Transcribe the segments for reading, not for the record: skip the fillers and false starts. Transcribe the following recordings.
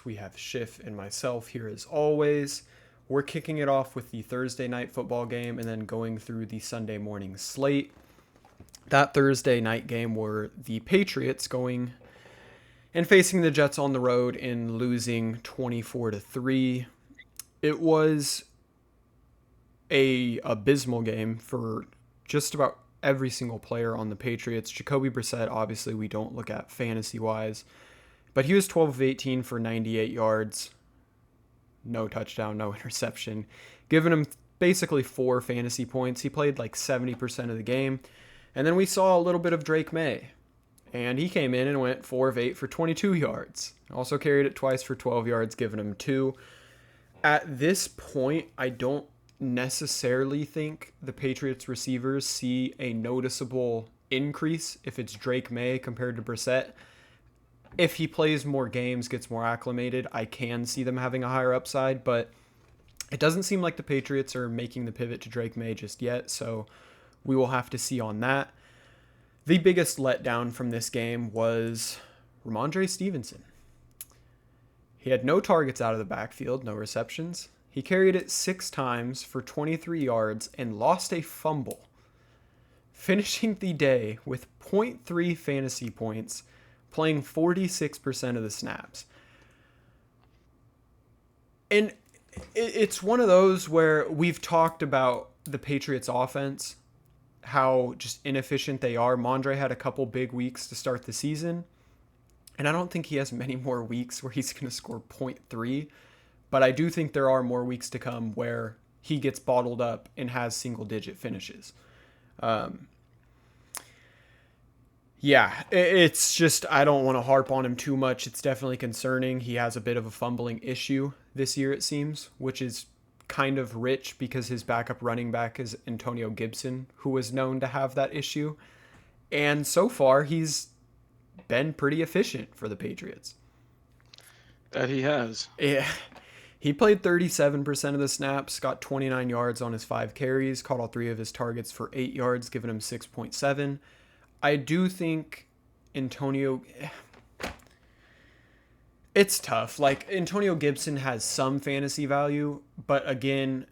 We have Schiff and myself here as always. We're kicking it off with the Thursday night football game and then going through the Sunday morning slate. That Thursday night game were the Patriots going and facing the Jets on the road and losing 24-3. It was a abysmal game for just about every single player on the Patriots. Jacoby Brissett, obviously, we don't look at fantasy wise, but he was 12 of 18 for 98 yards, no touchdown, no interception, giving him basically 4 fantasy points. He played like 70% of the game. And then we saw a little bit of Drake May, and he came in and went 4 of 8 for 22 yards. Also carried it twice for 12 yards, giving him 2. At this point, I don't necessarily think the Patriots receivers see a noticeable increase if it's Drake May compared to Brissett. If he plays more games, gets more acclimated, I can see them having a higher upside, but it doesn't seem like the Patriots are making the pivot to Drake May just yet, so we will have to see on that. The biggest letdown from this game was Ramondre Stevenson. He had no targets out of the backfield, no receptions. He carried it 6 times for 23 yards and lost a fumble, finishing the day with zero point 0.3 fantasy points, playing 46% of the snaps. And it's one of those where we've talked about the Patriots offense, how just inefficient they are. Mondre had a couple big weeks to start the season, and I don't think he has many more weeks where he's going to score zero point 0.3, but I do think there are more weeks to come where he gets bottled up and has single-digit finishes. It's just, I don't want to harp on him too much. It's definitely concerning. He has a bit of a fumbling issue this year, it seems, which is kind of rich because his backup running back is Antonio Gibson, who was known to have that issue. And so far, he's been pretty efficient for the Patriots. That he has. Yeah. He played 37% of the snaps, got 29 yards on his 5 carries, caught all 3 of his targets for 8 yards, giving him 6.7. I do think Antonio... It's tough. Like, Antonio Gibson has some fantasy value, but again,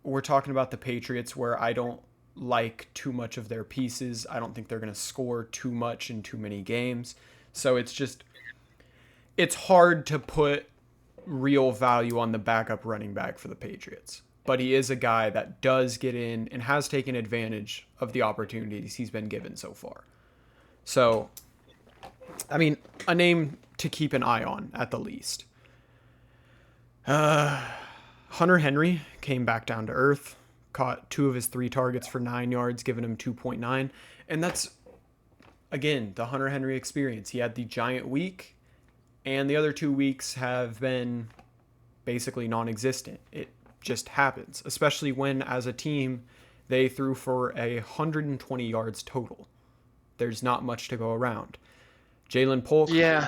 we're talking about the Patriots where I don't like too much of their pieces. I don't think they're going to score too much in too many games. So it's hard to put real value on the backup running back for the Patriots. But he is a guy that does get in and has taken advantage of the opportunities he's been given so far. So, I mean, a name to keep an eye on at the least. Hunter Henry came back down to earth, caught 2 of his 3 targets for 9 yards, giving him 2.9. And that's, again, the Hunter Henry experience. He had the giant week, and the other 2 weeks have been basically non-existent. It just happens, especially when, as a team, they threw for 120 yards total. There's not much to go around. Jalen Polk. Yeah,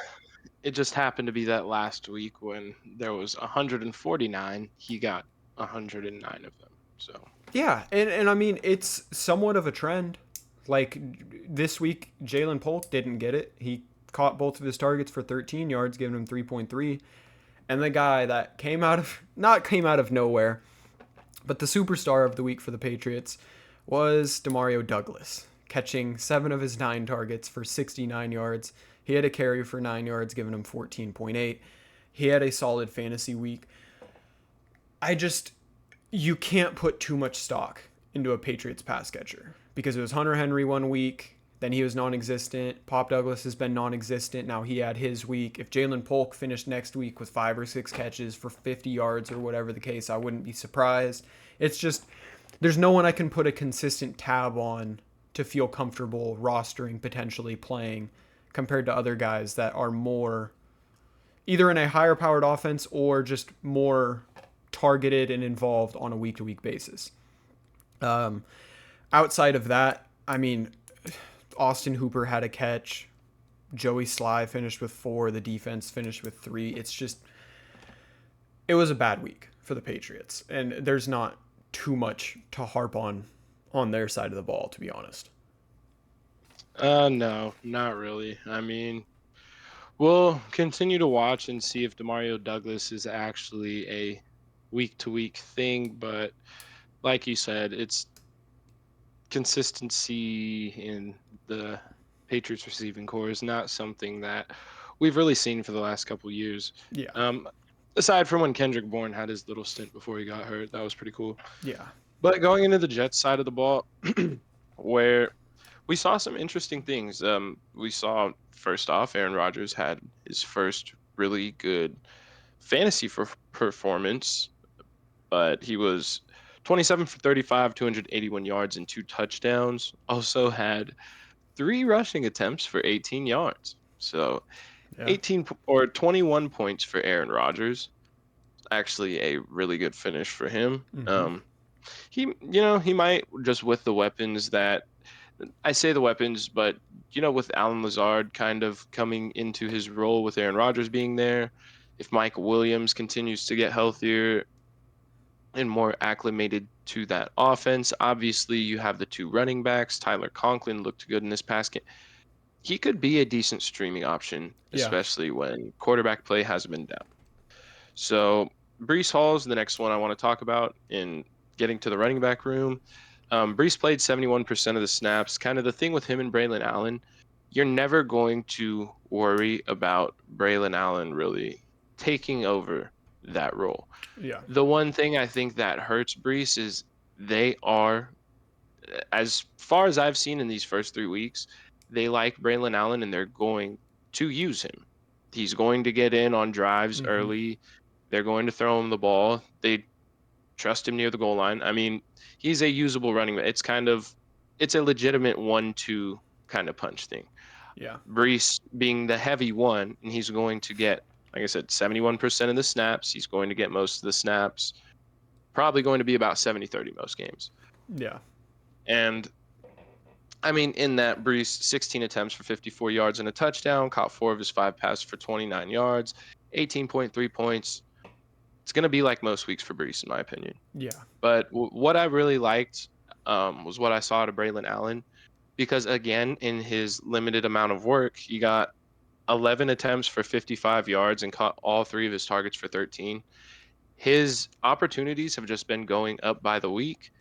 it just happened to be that last week when there was 149, he got 109 of them. So Yeah, and I mean, it's somewhat of a trend. Like, this week, Jalen Polk didn't get it. He caught both of his targets for 13 yards, giving him 3.3. And the guy that not came out of nowhere, but the superstar of the week for the Patriots was Demario Douglas, catching 7 of his 9 targets for 69 yards. He had a carry for 9 yards, giving him 14.8. He had a solid fantasy week. You can't put too much stock into a Patriots pass catcher because it was Hunter Henry one week, then he was non-existent. Pop Douglas has been non-existent. Now he had his week. If Jalen Polk finished next week with 5 or 6 catches for 50 yards or whatever the case, I wouldn't be surprised. It's just, there's no one I can put a consistent tab on to feel comfortable rostering, potentially playing, compared to other guys that are more either in a higher powered offense or just more targeted and involved on a week-to-week basis. Outside of that, I mean, Austin Hooper had a catch. Joey Sly finished with 4. The defense finished with 3. It was a bad week for the Patriots, and there's not too much to harp on their side of the ball, to be honest. No, not really. I mean, We'll continue to watch and see if Demario Douglas is actually a week-to-week thing, but like you said, it's consistency in the Patriots receiving core is not something that we've really seen for the last couple years. Yeah. Um, aside from when Kendrick Bourne had his little stint before he got hurt, that was pretty cool. Yeah. But going into the Jets side of the ball, where we saw some interesting things. We saw first off, Aaron Rodgers had his first really good fantasy performance, but he was 27 for 35, 281 yards and 2 touchdowns. Also had 3 rushing attempts for 18 yards. So Yeah. 21 points for Aaron Rodgers. Actually, a really good finish for him. Mm-hmm. He might just with the weapons that I say the weapons, but with Alan Lazard kind of coming into his role with Aaron Rodgers being there, if Mike Williams continues to get healthier and more acclimated to that offense, obviously you have the two running backs. Tyler Conklin looked good in this past game. He could be a decent streaming option, Yeah. especially when quarterback play has been down. So Brees Hall is the next one I want to talk about in getting to the running back room. Brees played 71% of the snaps. Kind of the thing with him and Braylon Allen, you're never going to worry about Braylon Allen really taking over that role. Yeah. The one thing I think that hurts Brees is they are, as far as I've seen in these first 3 weeks, they like Braylon Allen and they're going to use him. He's going to get in on drives Mm-hmm. early. They're going to throw him the ball. They trust him near the goal line. I mean, he's a usable running back. It's a legitimate 1-2 kind of punch thing. Yeah. Brees being the heavy one, and he's going to get, like I said, 71% of the snaps. He's going to get most of the snaps. Probably going to be about 70-30 most games. Yeah. And I mean, in that, Brees 16 attempts for 54 yards and a touchdown, caught 4 of his 5 passes for 29 yards, 18.3 points. It's going to be like most weeks for Brees, in my opinion. Yeah. But what I really liked was what I saw out of Braylon Allen, because again, in his limited amount of work, he got 11 attempts for 55 yards and caught all 3 of his targets for 13. His opportunities have just been going up by the week.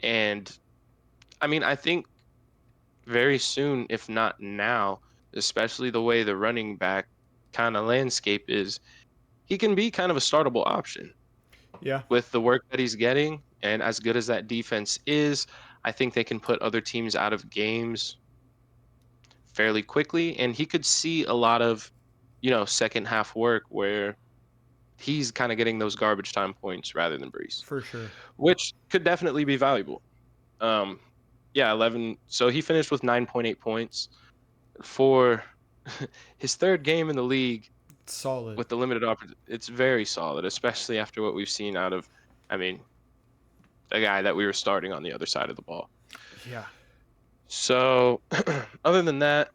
And I mean, I think very soon, if not now, especially the way the running back kind of landscape is, he can be kind of a startable option Yeah. with the work that he's getting. And as good as that defense is, I think they can put other teams out of games fairly quickly. And he could see a lot of, second half work where he's kind of getting those garbage time points rather than Brees, For sure. which could definitely be valuable. Um, yeah, 11. So he finished with 9.8 points for his third game in the league Solid. with the limited opportunity. It's very solid, especially after what we've seen out of, I mean, a guy that we were starting on the other side of the ball. Yeah. So, other than that,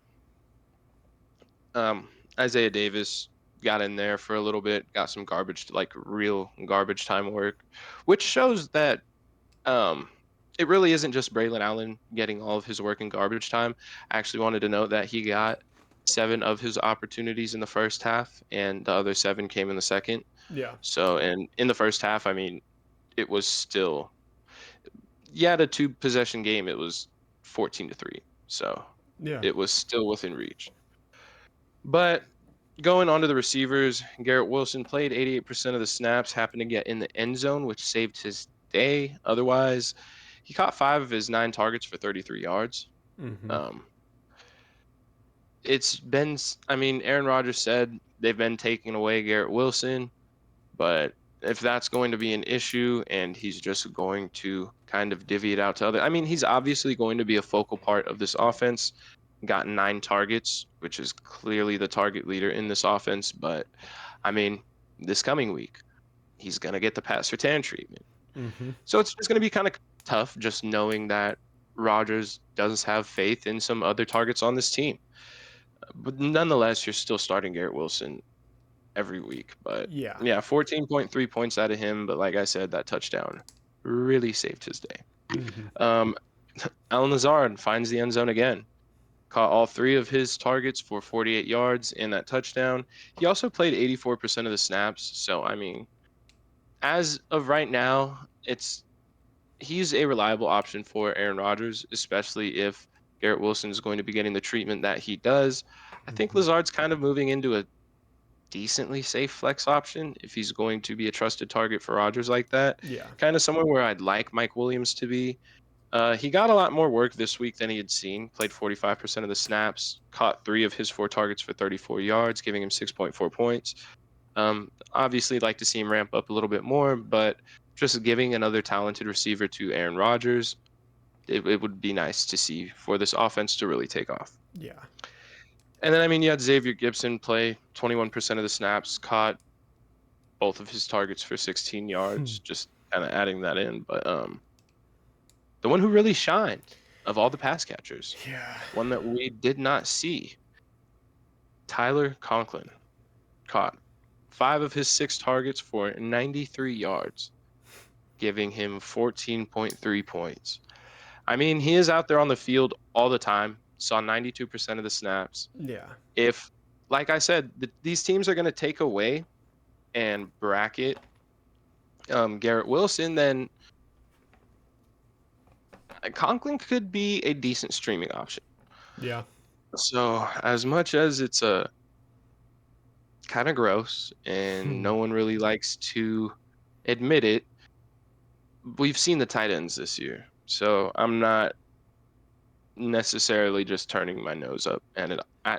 Isaiah Davis got in there for a little bit, got some garbage, like real garbage time work, which shows that um, it really isn't just Braylon Allen getting all of his work in garbage time. I actually wanted to note that he got 7 of his opportunities in the first half, and the other 7 came in the second. Yeah. So, and in the first half, I mean, it was still, yeah, the 2 possession game, it was 14-3. So Yeah. it was still within reach. But going on to the receivers, Garrett Wilson played 88% of the snaps, happened to get in the end zone, which saved his day. Otherwise, he caught 5 of his 9 targets for 33 yards. Mm-hmm. Um, I mean, Aaron Rodgers said they've been taking away Garrett Wilson, but if that's going to be an issue and he's just going to kind of divvy it out to I mean, he's obviously going to be a focal part of this offense. Got 9 targets, which is clearly the target leader in this offense. But I mean, this coming week, he's going to get the pass return treatment. Mm-hmm. So it's just going to be kind of tough just knowing that Rodgers does have faith in some other targets on this team. But nonetheless, you're still starting Garrett Wilson every week. But Yeah. yeah, 14.3 points out of him. But like I said, that touchdown really saved his day. Mm-hmm. Um, Alan Lazard finds the end zone again. caught all 3 of his targets for 48 yards and that touchdown. He also played 84% of the snaps. So, I mean, as of right now, he's a reliable option for Aaron Rodgers, especially if Garrett Wilson is going to be getting the treatment that he does. I think Hmm. Lazard's kind of moving into a decently safe flex option if he's going to be a trusted target for Rodgers like that. Yeah. Kind of somewhere where I'd like Mike Williams to be. He got a lot more work this week than he had seen. Played 45% of the snaps, caught 3 of his 4 targets for 34 yards, giving him 6.4 points. Obviously, like to see him ramp up a little bit more, but just giving another talented receiver to Aaron Rodgers, it would be nice to see for this offense to really take off. Yeah. And then, I mean, you had Xavier Gibson play 21% of the snaps, caught both of his targets for 16 yards, just kind of adding that in. But the one who really shined of all the pass catchers, Yeah. one that we did not see, Tyler Conklin caught 5 of his 6 targets for 93 yards, giving him 14.3 points. I mean, he is out there on the field all the time, saw 92% of the snaps. Yeah. If, like I said, these teams are going to take away and bracket Garrett Wilson, then Conklin could be a decent streaming option. Yeah. So, as much as it's a kind of gross and no one really likes to admit it, we've seen the tight ends this year. So, I'm not necessarily just turning my nose up at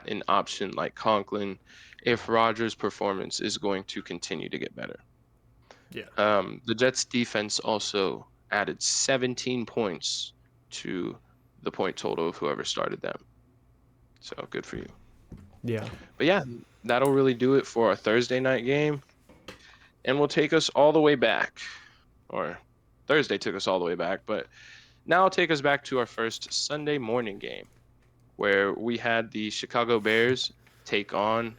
an option like Conklin if Rodgers' performance is going to continue to get better. Yeah. The Jets defense also added 17 points to the point total of whoever started them. So good for you. Yeah. But yeah, that'll really do it for our Thursday night game. And will take us all the way back. Or Thursday took us all the way back, but now it'll take us back to our first Sunday morning game, where we had the Chicago Bears take on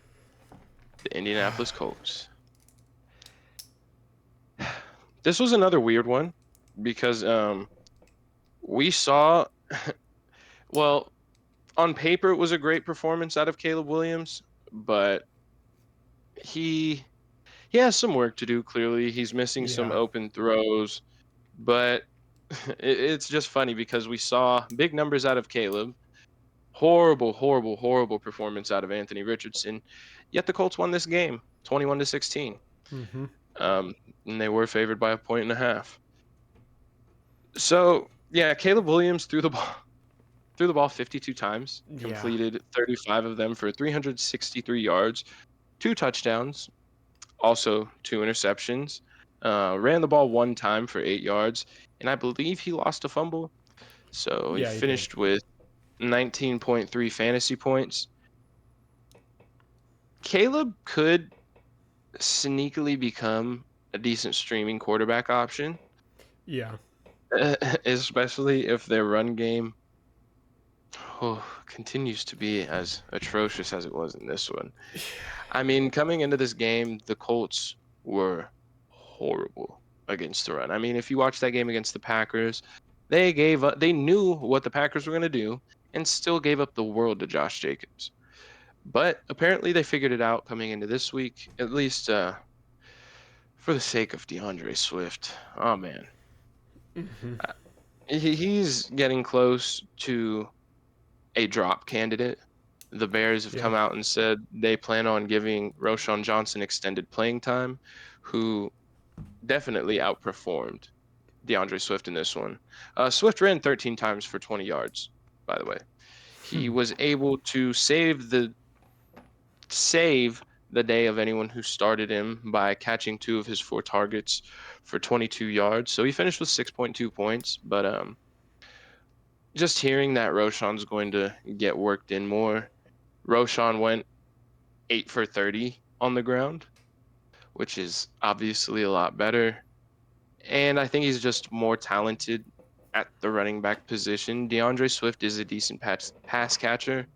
the Indianapolis Colts. This was another weird one because we saw, well, on paper it was a great performance out of Caleb Williams, but he he has some work to do. Clearly, he's missing some Yeah. open throws, but it's just funny because we saw big numbers out of Caleb. Horrible, horrible, horrible performance out of Anthony Richardson. Yet the Colts won this game, 21-16. Hmm. Um, and they were favored by a point and a half. So yeah, Caleb Williams threw the ball 52 times, Yeah. completed 35 of them for 363 yards, 2 touchdowns, also 2 interceptions. Ran the ball 1 time for 8 yards, and I believe he lost a fumble. So he Yeah, he did. finished with 19.3 fantasy points. Caleb could sneakily become a decent streaming quarterback option, Yeah. especially if their run game continues to be as atrocious as it was in this one. I mean, coming into this game, the Colts were horrible against the run. I mean, if you watch that game against the Packers, they knew what the Packers were going to do and still gave up the world to Josh Jacobs. But apparently they figured it out coming into this week, at least for the sake of DeAndre Swift. Oh man. Hmm. Uh, he's getting close to a drop candidate. The Bears have Yeah. come out and said they plan on giving Roshan Johnson extended playing time, who definitely outperformed DeAndre Swift in this one. Swift ran 13 times for 20 yards, by the way. He was able to save the day of anyone who started him by catching 2 of his 4 targets for 22 yards. So he finished with 6.2 points, but just hearing that Roshan's going to get worked in more. Roshan went 8 for 30 on the ground, which is obviously a lot better. And I think he's just more talented at the running back position. DeAndre Swift is a decent pass catcher,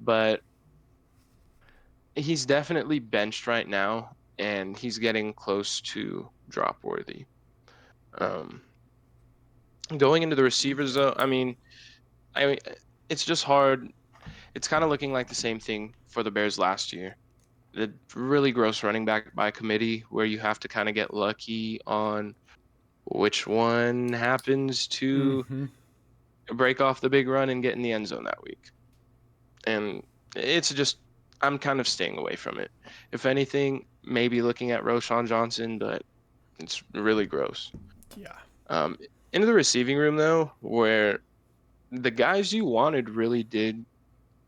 but he's definitely benched right now, and he's getting close to drop worthy. Um, Going into the receivers, Yeah. though, I mean, it's just hard. it's kind of looking like the same thing for the Bears last year. The really gross running back by committee where you have to kind of get lucky on which one happens to Mm-hmm. break off the big run and get in the end zone that week. And it's just, I'm kind of staying away from it. If anything, maybe looking at Roshan Johnson, but it's really gross. Yeah. Um, into the receiving room, though, where the guys you wanted really did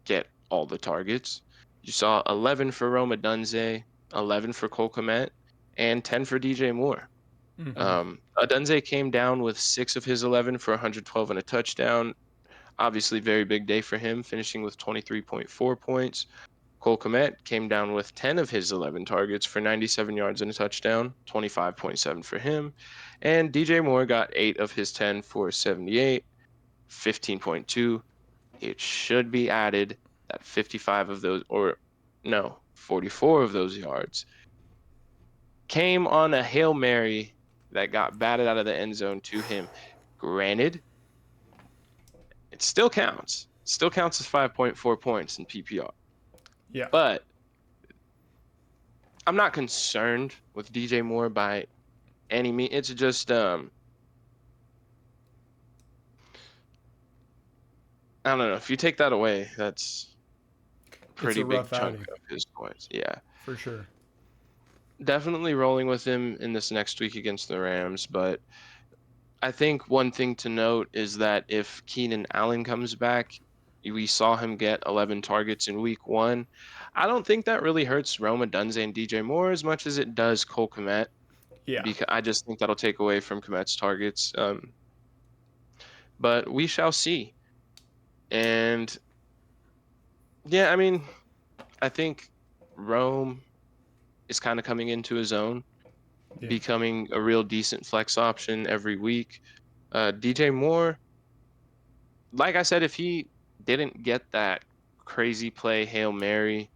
get all the targets. You saw 11 for Roma Dunze, 11 for Cole Kmet, and 10 for DJ Moore. Mm-hmm. Dunze came down with 6 of his 11 for 112 and a touchdown. Obviously, very big day for him, finishing with 23.4 points. Cole Kmet came down with 10 of his 11 targets for 97 yards and a touchdown, 25.7 for him. And DJ Moore got 8 of his 10 for 78, 15.2. It should be added that 55 of those, or no, 44 of those yards came on a Hail Mary that got batted out of the end zone to him. Granted, it still counts. Still counts as 5.4 points in PPR. Yeah. But I'm not concerned with DJ Moore by any means. It's just I don't know. If you take that away, that's a It's pretty a big rough chunk outing of his points. Yeah. for sure. Definitely rolling with him in this next week against the Rams, but I think one thing to note is that if Keenan Allen comes back, we saw him get 11 targets in week 1. I don't think that really hurts Roma Dunze and DJ Moore as much as it does Cole Kmet, Yeah. because I just think that'll take away from Kmet's targets. But we shall see. And yeah, I mean, I think Rome is kind of coming into his own, Yeah. becoming a real decent flex option every week. DJ Moore, like I said, if he didn't get that crazy play, Hail Mary,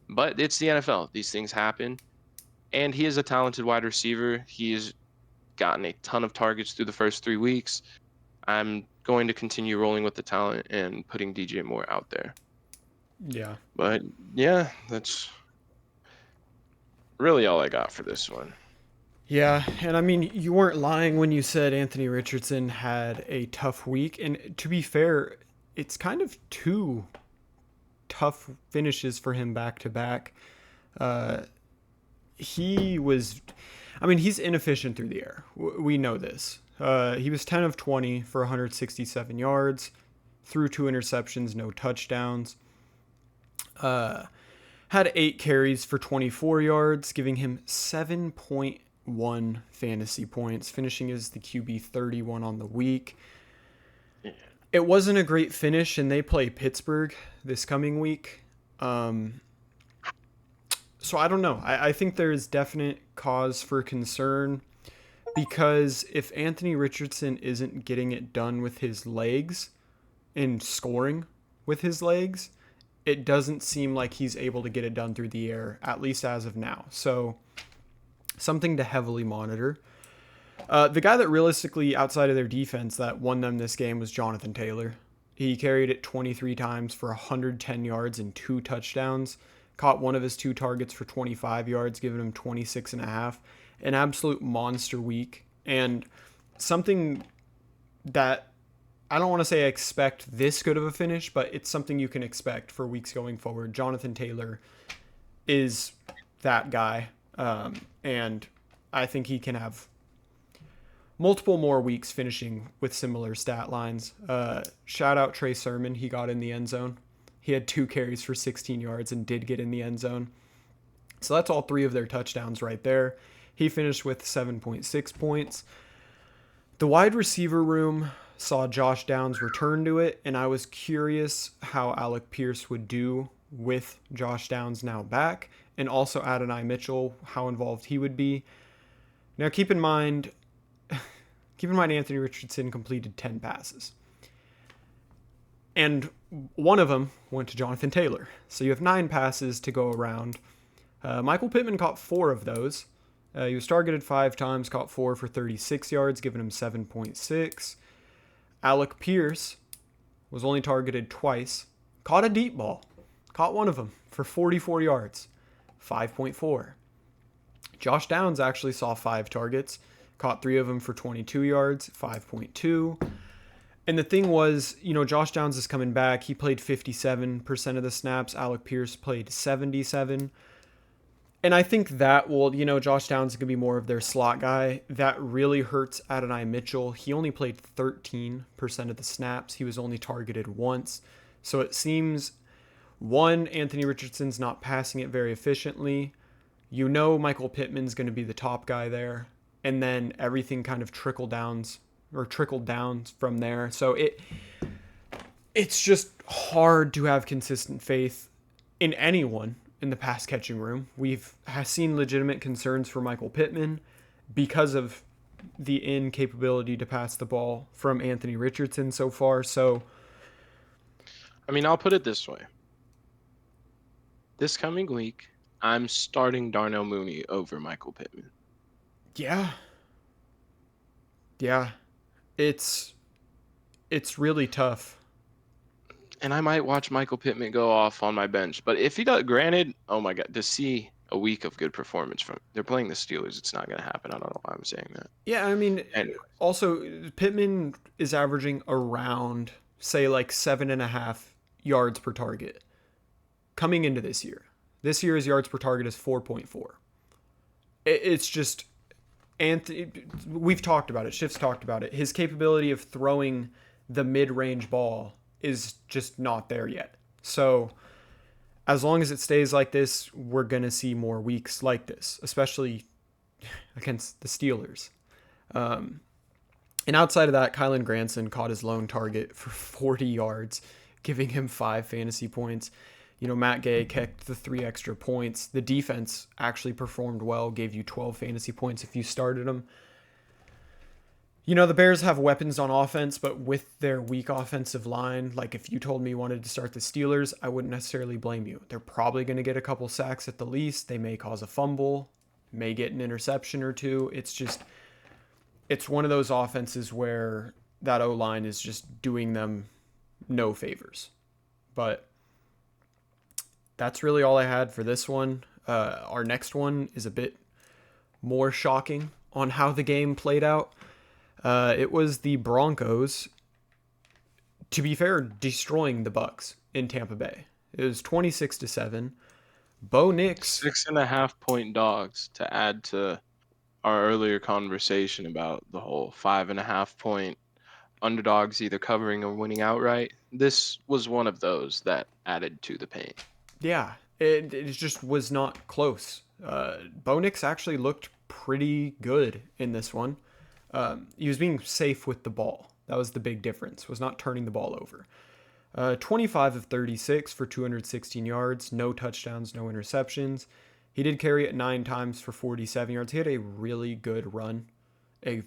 but it's the NFL. These things happen. And he is a talented wide receiver. He's gotten a ton of targets through the first 3 weeks. I'm going to continue rolling with the talent and putting DJ Moore out there. Yeah. But yeah, that's really all I got for this one. Yeah, and I mean, you weren't lying when you said Anthony Richardson had a tough week. And to be fair, it's kind of two tough finishes for him back to back. He was, I mean, he's inefficient through the air. We know this. He was 10 of 20 for 167 yards, threw 2 interceptions, no touchdowns. Had 8 carries for 24 yards, giving him 7.1 fantasy points, finishing as the QB 31 on the week. Yeah. It wasn't a great finish, and they play Pittsburgh this coming week. So I don't know. I think there's definite cause for concern because if Anthony Richardson isn't getting it done with his legs and scoring with his legs, it doesn't seem like he's able to get it done through the air, at least as of now. So something to heavily monitor. The guy that realistically, outside of their defense, that won them this game was Jonathan Taylor. He carried it 23 times for 110 yards and 2 touchdowns. Caught one of his 2 targets for 25 yards, giving him 26 and a half. An absolute monster week. And something that I don't want to say I expect this good of a finish, but it's something you can expect for weeks going forward. Jonathan Taylor is that guy. And I think he can have multiple more weeks finishing with similar stat lines. Shout out Trey Sermon. He got in the end zone. He had 2 carries for 16 yards and did get in the end zone. So that's all 3 of their touchdowns right there. He finished with 7.6 points. The wide receiver room saw Josh Downs return to it, and I was curious how Alec Pierce would do with Josh Downs now back, and also Adonai Mitchell, how involved he would be. Now keep in mind Anthony Richardson completed 10 passes. And one of them went to Jonathan Taylor. So you have 9 passes to go around. Michael Pittman caught 4 of those. He was targeted 5 times, caught 4 for 36 yards, giving him 7.6. Alec Pierce was only targeted twice caught a deep ball. Caught one of them for 44 yards, 5.4. Josh Downs actually saw 5 targets, caught 3 of them for 22 yards, 5.2. And the thing was, Josh Downs is coming back. He played 57% of the snaps. Alec Pierce played 77. And I think that will, Josh Downs is going to be more of their slot guy. That really hurts Adonai Mitchell. He only played 13% of the snaps. He was only targeted once. So it seems, one, Anthony Richardson's not passing it very efficiently. Michael Pittman's going to be the top guy there. And then everything kind of trickled down from there. So it's just hard to have consistent faith in anyone in the pass catching room. We've seen legitimate concerns for Michael Pittman because of the incapability to pass the ball from Anthony Richardson so far. So, I mean, I'll put it this way. This coming week, I'm starting Darnell Mooney over Michael Pittman. Yeah. It's really tough. And I might watch Michael Pittman go off on my bench. But if he does, granted, oh my God, to see a week of good performance from, they're playing the Steelers, it's not going to happen. I don't know why I'm saying that. Yeah, I mean, anyway. Also, Pittman is averaging around, say, like 7.5 yards per target coming into this year. This year's yards per target is 4.4. It's just, Anthony, we've talked about it. Schiff's talked about it. His capability of throwing the mid-range ball is just not there yet. So as long as it stays like this, we're going to see more weeks like this, especially against the Steelers. And outside of that, Kylen Granson caught his lone target for 40 yards, giving him 5 fantasy points. Matt Gay kicked the 3 extra points. The defense actually performed well, gave you 12 fantasy points if you started them. The Bears have weapons on offense, but with their weak offensive line, like if you told me you wanted to start the Steelers, I wouldn't necessarily blame you. They're probably going to get a couple sacks at the least. They may cause a fumble, may get an interception or two. It's one of those offenses where that O-line is just doing them no favors. But that's really all I had for this one. Our next one is a bit more shocking on how the game played out. It was the Broncos, to be fair, destroying the Bucs in Tampa Bay. It was 26-7. Bo Nix, 6.5 point dogs, to add to our earlier conversation about the whole 5.5 point underdogs either covering or winning outright. This was one of those that added to the pain. Yeah, it just was not close. Bo Nix actually looked pretty good in this one. He was being safe with the ball. That was the big difference, was not turning the ball over. 25 of 36 for 216 yards, no touchdowns, no interceptions. He did carry it 9 times for 47 yards. He had a really good run. And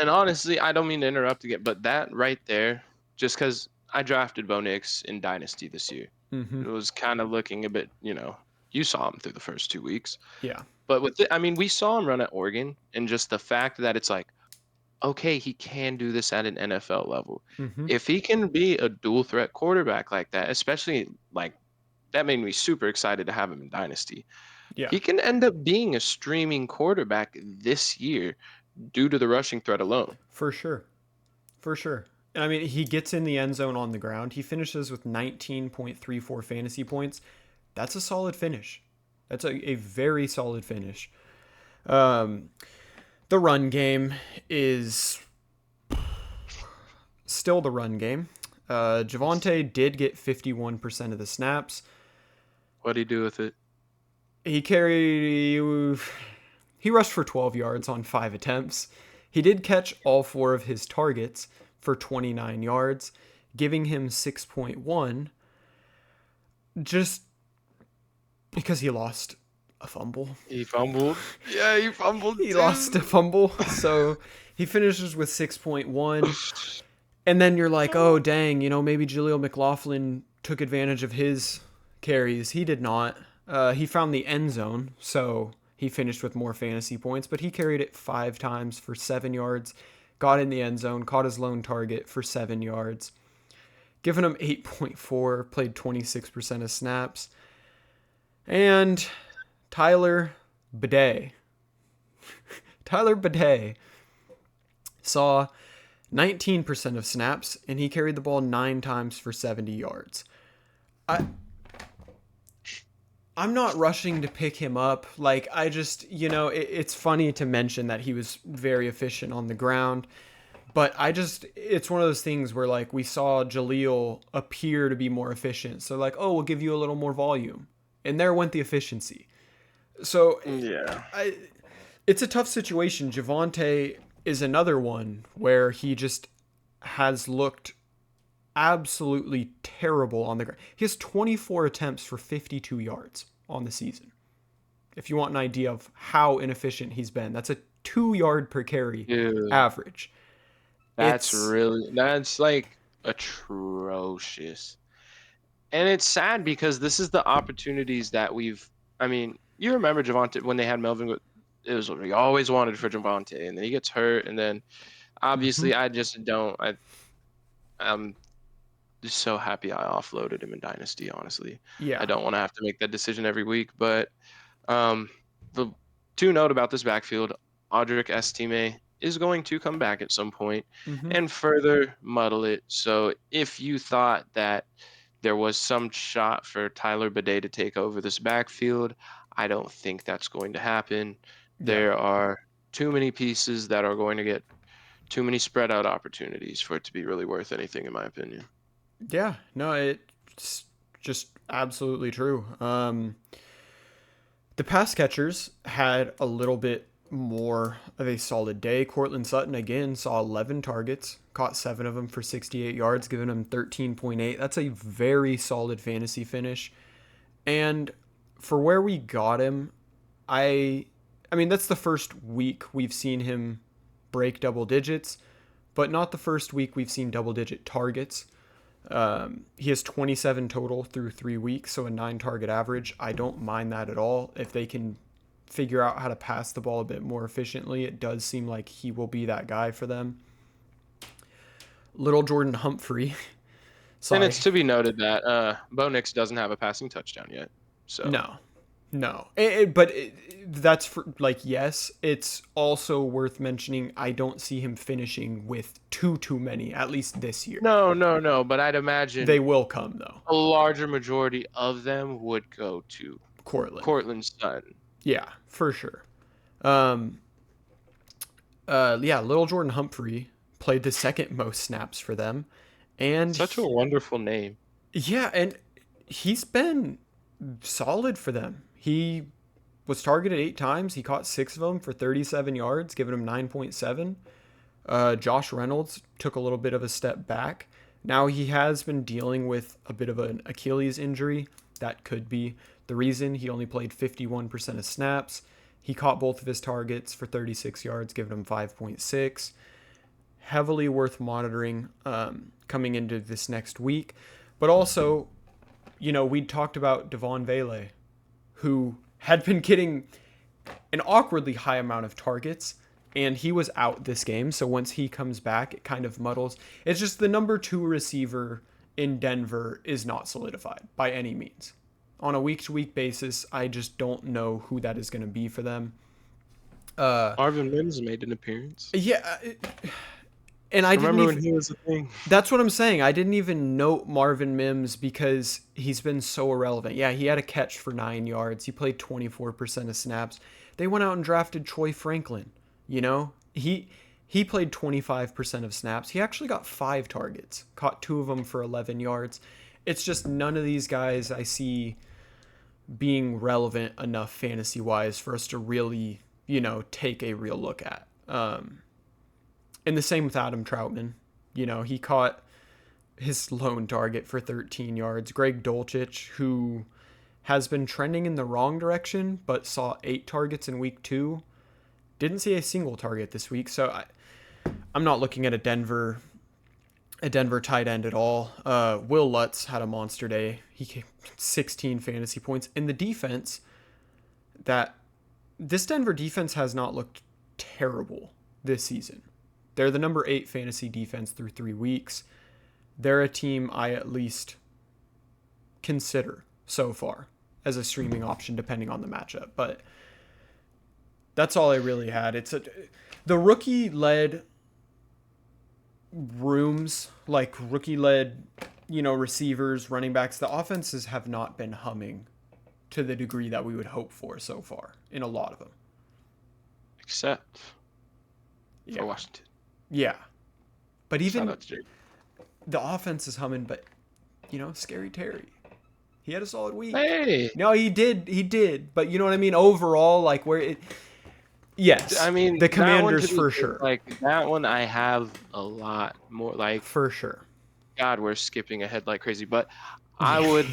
honestly, I don't mean to interrupt again, but that right there, just because I drafted Bo Nix in Dynasty this year, It was kind of looking a bit, you saw him through the first 2 weeks. Yeah. But we saw him run at Oregon, and just the fact that it's like, okay, he can do this at an NFL level. If he can be a dual threat quarterback like that, especially like that made me super excited to have him in Dynasty. Yeah. He can end up being a streaming quarterback this year due to the rushing threat alone. For sure. I mean, he gets in the end zone on the ground. He finishes with 19.34 fantasy points. That's a solid finish. That's a very solid finish. The run game is still the run game. Javonte did get 51% of the snaps. What'd he do with it? He rushed for 12 yards on 5 attempts. He did catch all 4 of his targets for 29 yards, giving him 6.1, just because he lost a fumble. He fumbled. Yeah, he fumbled. He lost a fumble, so he finishes with 6.1. And then you're like, oh, dang, maybe Jaleel McLaughlin took advantage of his carries. He did not. He found the end zone, so he finished with more fantasy points, but he carried it 5 times for 7 yards, got in the end zone, caught his lone target for 7 yards. giving him 8.4, played 26% of snaps. And Tyler Bidet. Tyler Bidet saw 19% of snaps, and he carried the ball 9 times for 70 yards. I'm not rushing to pick him up. Like, I just, it's funny to mention that he was very efficient on the ground. But it's one of those things where, like, we saw Jaleel appear to be more efficient. So, like, oh, we'll give you a little more volume. And there went the efficiency. So, Yeah. it's a tough situation. Javonte is another one where he just has looked absolutely terrible on the ground. He has 24 attempts for 52 yards on the season. If you want an idea of how inefficient he's been, that's a 2 yard per carry Dude, average. that's like atrocious. And it's sad because this is the opportunities that I mean, you remember Javonte when they had Melvin, it was what we always wanted for Javonte, and then he gets hurt, and then Mm-hmm. obviously I just don't. I'm just so happy I offloaded him in Dynasty, honestly. I Yeah. don't want to have to make that decision every week, but the two note about this backfield, Audric Estime is going to come back at some point Mm-hmm. and further muddle it. So if you thought that there was some shot for Tyler Bidet to take over this backfield, I don't think that's going to happen. Yeah. There are too many pieces that are going to get too many spread out opportunities for it to be really worth anything, in my opinion. Yeah. No, it's just absolutely true. The pass catchers had a little bit more of a solid day. Cortland Sutton again saw 11 targets, caught 7 of them for 68 yards, giving him 13.8. That's a very solid fantasy finish. And for where we got him, I mean that's the first week we've seen him break double digits, but not the first week we've seen double digit targets. He has 27 total through 3 weeks, so a 9 target average. I don't mind that at all. If they can figure out how to pass the ball a bit more efficiently, it does seem like he will be that guy for them. Little Jordan Humphrey. And Sorry. it's to be noted that Bo Nix doesn't have a passing touchdown yet. So No. No. That's for, like, yes, it's also worth mentioning I don't see him finishing with too many, at least this year. no. But I'd They imagine will come, though. a larger majority of them would go to Cortland. Cortland's son. Yeah, for sure. Um, yeah, Little Jordan Humphrey played the second most snaps for them. And Such a wonderful name. yeah, and he's been solid for them. He was targeted 8 times. He caught 6 of them for 37 yards, giving him 9.7. Josh Reynolds took a little bit of a step back. Now he has been dealing with a bit of an Achilles injury. That could be the reason. He only played 51% of snaps. He caught both of his targets for 36 yards, giving him 5.6. Heavily worth monitoring coming into this next week. But also, we talked about Devon Vele, who had been getting an awkwardly high amount of targets, and he was out this game. So once he comes back, it kind of muddles. It's just the number 2 receiver in Denver is not solidified by any means. On a week-to-week basis, I just don't know who that is going to be for them. Marvin Mims made an appearance. Yeah, and I didn't Remember even. when he was a thing? That's what I'm saying. I didn't even note Marvin Mims because he's been so irrelevant. Yeah, he had a catch for 9 yards. He played 24% of snaps. They went out and drafted Troy Franklin. He played 25% of snaps. He actually got 5 targets, caught 2 of them for 11 yards. It's just none of these guys I see being relevant enough fantasy-wise for us to really, take a real look at. And the same with Adam Troutman. He caught his lone target for 13 yards. Greg Dulcich, who has been trending in the wrong direction, but saw 8 targets in week 2, didn't see a single target this week. So I'm not looking at a Denver tight end at all. Will Lutz had a monster day. He came 16 fantasy points. In the defense, this Denver defense has not looked terrible this season. They're the number 8 fantasy defense through 3 weeks. they're a team I at least consider so far as a streaming option, depending on the matchup. But that's all I really had. The rookie-led rooms, like rookie-led, receivers, running backs. The offenses have not been humming to the degree that we would hope for so far in a lot of them. Except Yeah. for Washington. Yeah. But Shout even out to Jake. the offense is humming, but, Scary Terry. He had a solid week. Hey. No, he did. But you know what I mean? Overall, like yes. I mean, the Commanders for sure. Like that one, I have a lot more. Like For sure. God, we're skipping ahead like crazy. But I would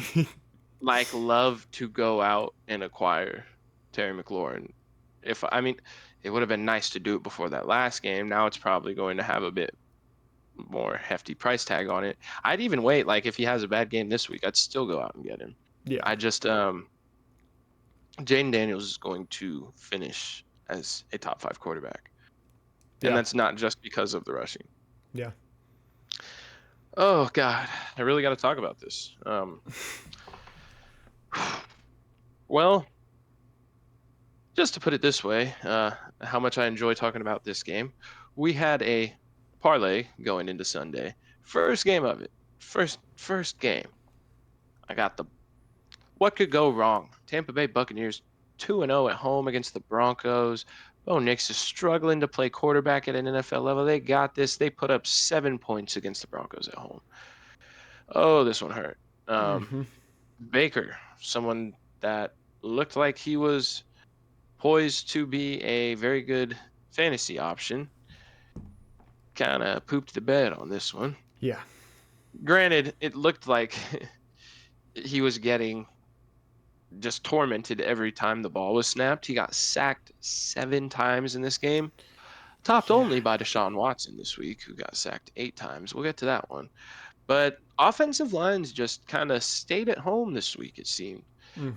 love to go out and acquire Terry McLaurin. It would have been nice to do it before that last game. Now it's probably going to have a bit more hefty price tag on it. I'd even wait. Like if he has a bad game this week, I'd still go out and get him. Yeah. I just Jaden Daniels is going to finish as a top 5 quarterback. And that's not just because of the rushing. Yeah. Oh God, I really got to talk about this. Well, just to put it this way, how much I enjoy talking about this game. We had a parlay going into Sunday. First game of it. First game. I got what could go wrong? Tampa Bay Buccaneers 2-0 at home against the Broncos. Bo Nix is struggling to play quarterback at an NFL level. They got this. They put up 7 points against the Broncos at home. Oh, this one hurt. Baker, someone that looked like he was poised to be a very good fantasy option, kind of pooped the bed on this one. Yeah. Granted, it looked like he was getting just tormented every time the ball was snapped. He got sacked 7 times in this game, topped only by Deshaun Watson this week, who got sacked 8 times. We'll get to that one. But offensive lines just kind of stayed at home this week, it seemed.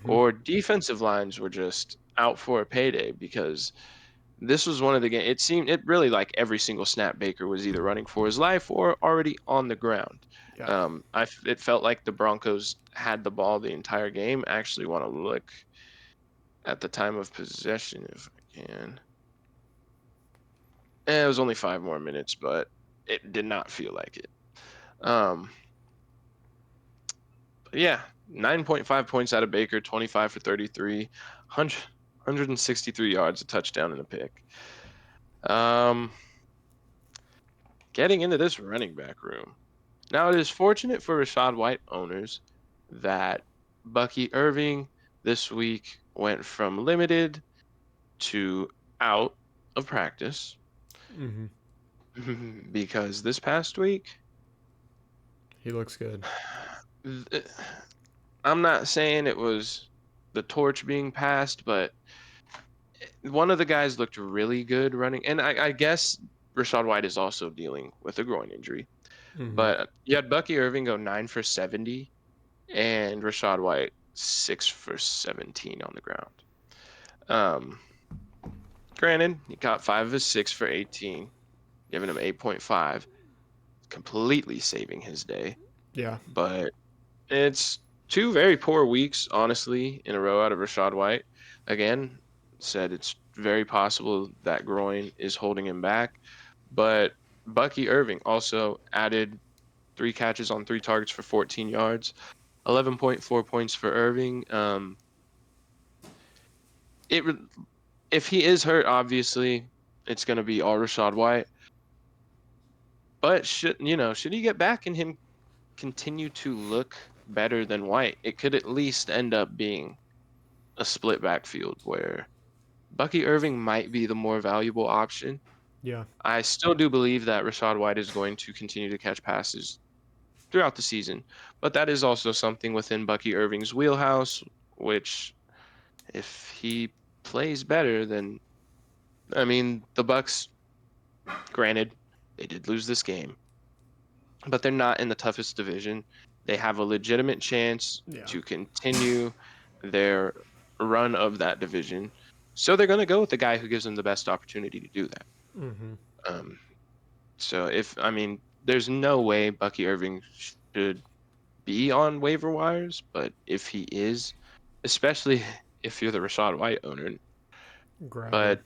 Or defensive lines were just out for a payday, because this was one of the games. It really like every single snap Baker was either running for his life or already on the ground. Yeah. It felt like the Broncos had the ball the entire game. I actually want to look at the time of possession if I can. It was only 5 more minutes, but it did not feel like it. But yeah, 9.5 points out of Baker, 25 for 33, 163 yards, a touchdown, and a pick. Getting into this running back room. Now, it is fortunate for Rachaad White owners that Bucky Irving this week went from limited to out of practice. Because this past week, he looks good. I'm not saying it was the torch being passed, but one of the guys looked really good running. And I guess Rachaad White is also dealing with a groin injury. But you had Bucky Irving go 9 for 70 and Rachaad White 6 for 17 on the ground. Granted, he got 5 of his 6 for 18, giving him 8.5, completely saving his day. Yeah. But it's 2 very poor weeks, honestly, in a row out of Rachaad White. Again, said it's very possible that groin is holding him back. But Bucky Irving also added 3 catches on 3 targets for 14 yards, 11.4 points for Irving. If he is hurt, obviously, it's going to be all Rachaad White. But should he get back and him continue to look better than White, it could at least end up being a split backfield where Bucky Irving might be the more valuable option. Yeah. I still do believe that Rachaad White is going to continue to catch passes throughout the season, but that is also something within Bucky Irving's wheelhouse, which if he plays better, then the Bucs, granted, they did lose this game, but they're not in the toughest division. They have a legitimate chance to continue their run of that division. So they're going to go with the guy who gives them the best opportunity to do that. So there's no way Bucky Irving should be on waiver wires, but if he is, especially if you're the Rachaad White owner, Grab him. but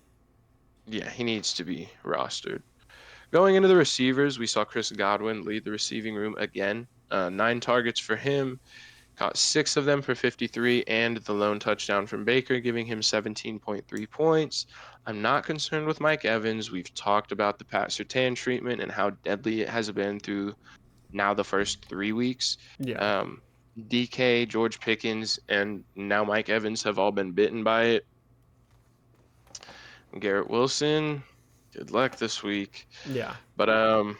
yeah, he needs to be rostered. Going into the receivers, we saw Chris Godwin lead the receiving room again. 9 targets for him, caught 6 of them for 53, and the lone touchdown from Baker, giving him 17.3 points. I'm not concerned with Mike Evans. We've talked about the Pat Surtain treatment and how deadly it has been through now the first 3 weeks. Yeah. Um, DK, George Pickens, and now Mike Evans have all been bitten by it. Garrett Wilson, good luck this week. Yeah. But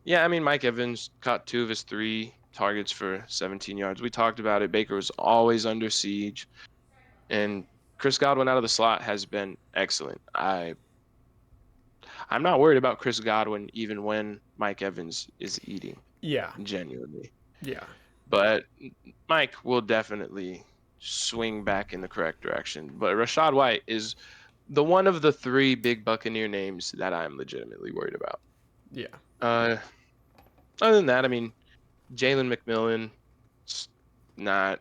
yeah, I mean, Mike Evans caught 2 of his 3 targets for 17 yards. We talked about it. Baker was always under siege, and Chris Godwin out of the slot has been excellent. I'm not worried about Chris Godwin even when Mike Evans is eating, Yeah. genuinely. Yeah. But Mike will definitely swing back in the correct direction. But Rachaad White is the one of the 3 big Buccaneer names that I'm legitimately worried about. Yeah. Uh, Other than that, I mean, Jalen McMillan, not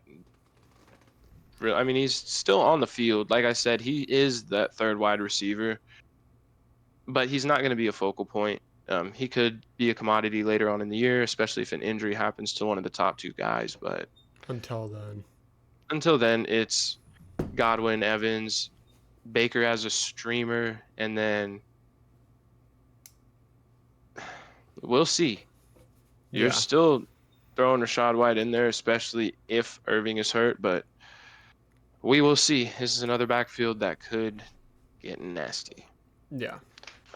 real. I mean, he's still on the field. Like I said, he is that third wide receiver, but he's not going to be a focal point. He could be a commodity later on in the year, especially if an injury happens to one of the top 2 guys. But Until then. until then, it's Godwin, Evans, Baker as a streamer, and then we'll see. You're Yeah. still throwing Rachaad White in there, especially if Irving is hurt, but we will see. This is another backfield that could get nasty. Yeah.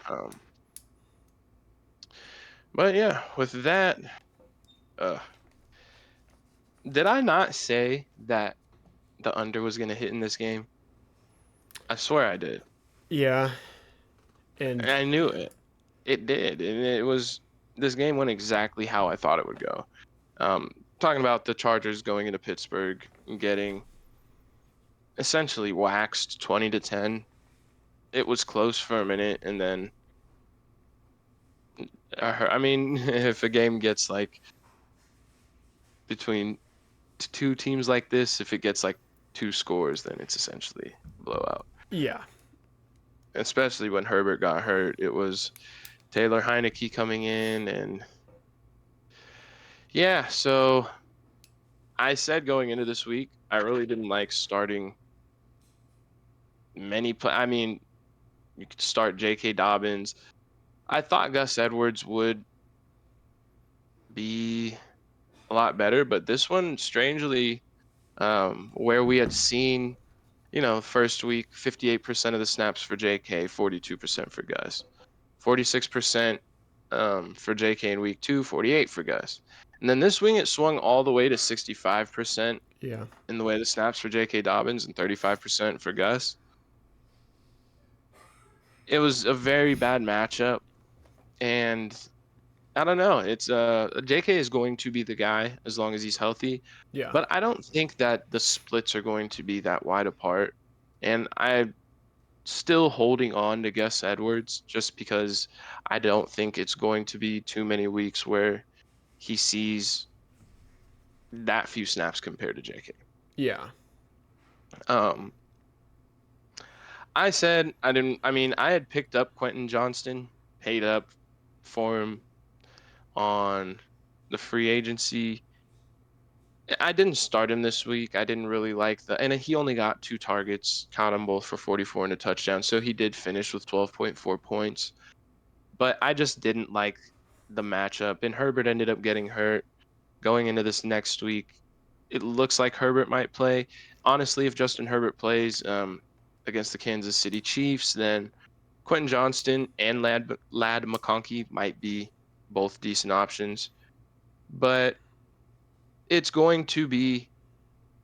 Um, but yeah, with that, uh, did I not say that the under was going to hit in this game? I swear I did. Yeah. And I knew it. It did. And it was, this game went exactly how I thought it would go. Um, Talking about the Chargers going into Pittsburgh and getting essentially waxed 20-10. It was close for a minute, and then I mean, if a game gets like between 2 teams like this, if it gets like 2 scores, then it's essentially a blowout. yeah. Especially when Herbert got hurt, it was Taylor Heineke coming in, and yeah. So I said going into this week, I really didn't like starting many play. I mean, you could start J.K. Dobbins. I thought Gus Edwards would be a lot better, but this one, strangely, where we had seen, first week, 58% of the snaps for JK, 42% for Gus, 46% for JK in week 2, 48 for Gus. And then this week it swung all the way to 65% Yeah. in the way the snaps for JK Dobbins and 35% for Gus. It was a very bad matchup, and I don't know. It's JK is going to be the guy as long as he's healthy, Yeah. but I don't think that the splits are going to be that wide apart. And I'm still holding on to Gus Edwards just because I don't think it's going to be too many weeks where he sees that few snaps compared to JK. Yeah. Um, I said I didn't. I mean, I had picked up Quentin Johnston, paid up for him on the free agency. I didn't start him this week. I didn't really like and he only got 2 targets, caught them both for 44 and a touchdown. So he did finish with 12.4 points. But I just didn't like the matchup. And Herbert ended up getting hurt going into this next week. It looks like Herbert might play. Honestly, if Justin Herbert plays against the Kansas City Chiefs, then Quentin Johnston and Lad McConkey might be both decent options. But it's going to be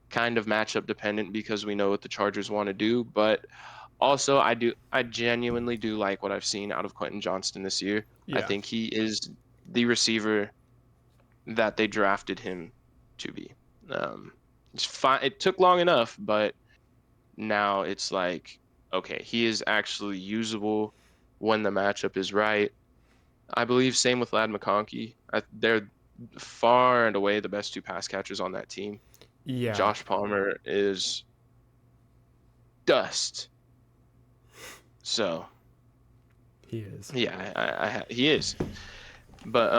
kind of matchup dependent because we know what the Chargers want to do. But also, I genuinely do like what I've seen out of Quentin Johnston this year. I Yeah. think he is the receiver that they drafted him to be. It's fine. It took long enough, but now it's like, okay, he is actually usable when the matchup is right. I believe same with Lad McConkey. They're far and away the best two pass catchers on that team. Yeah, Josh Palmer is dust. So he is. yeah, he is. But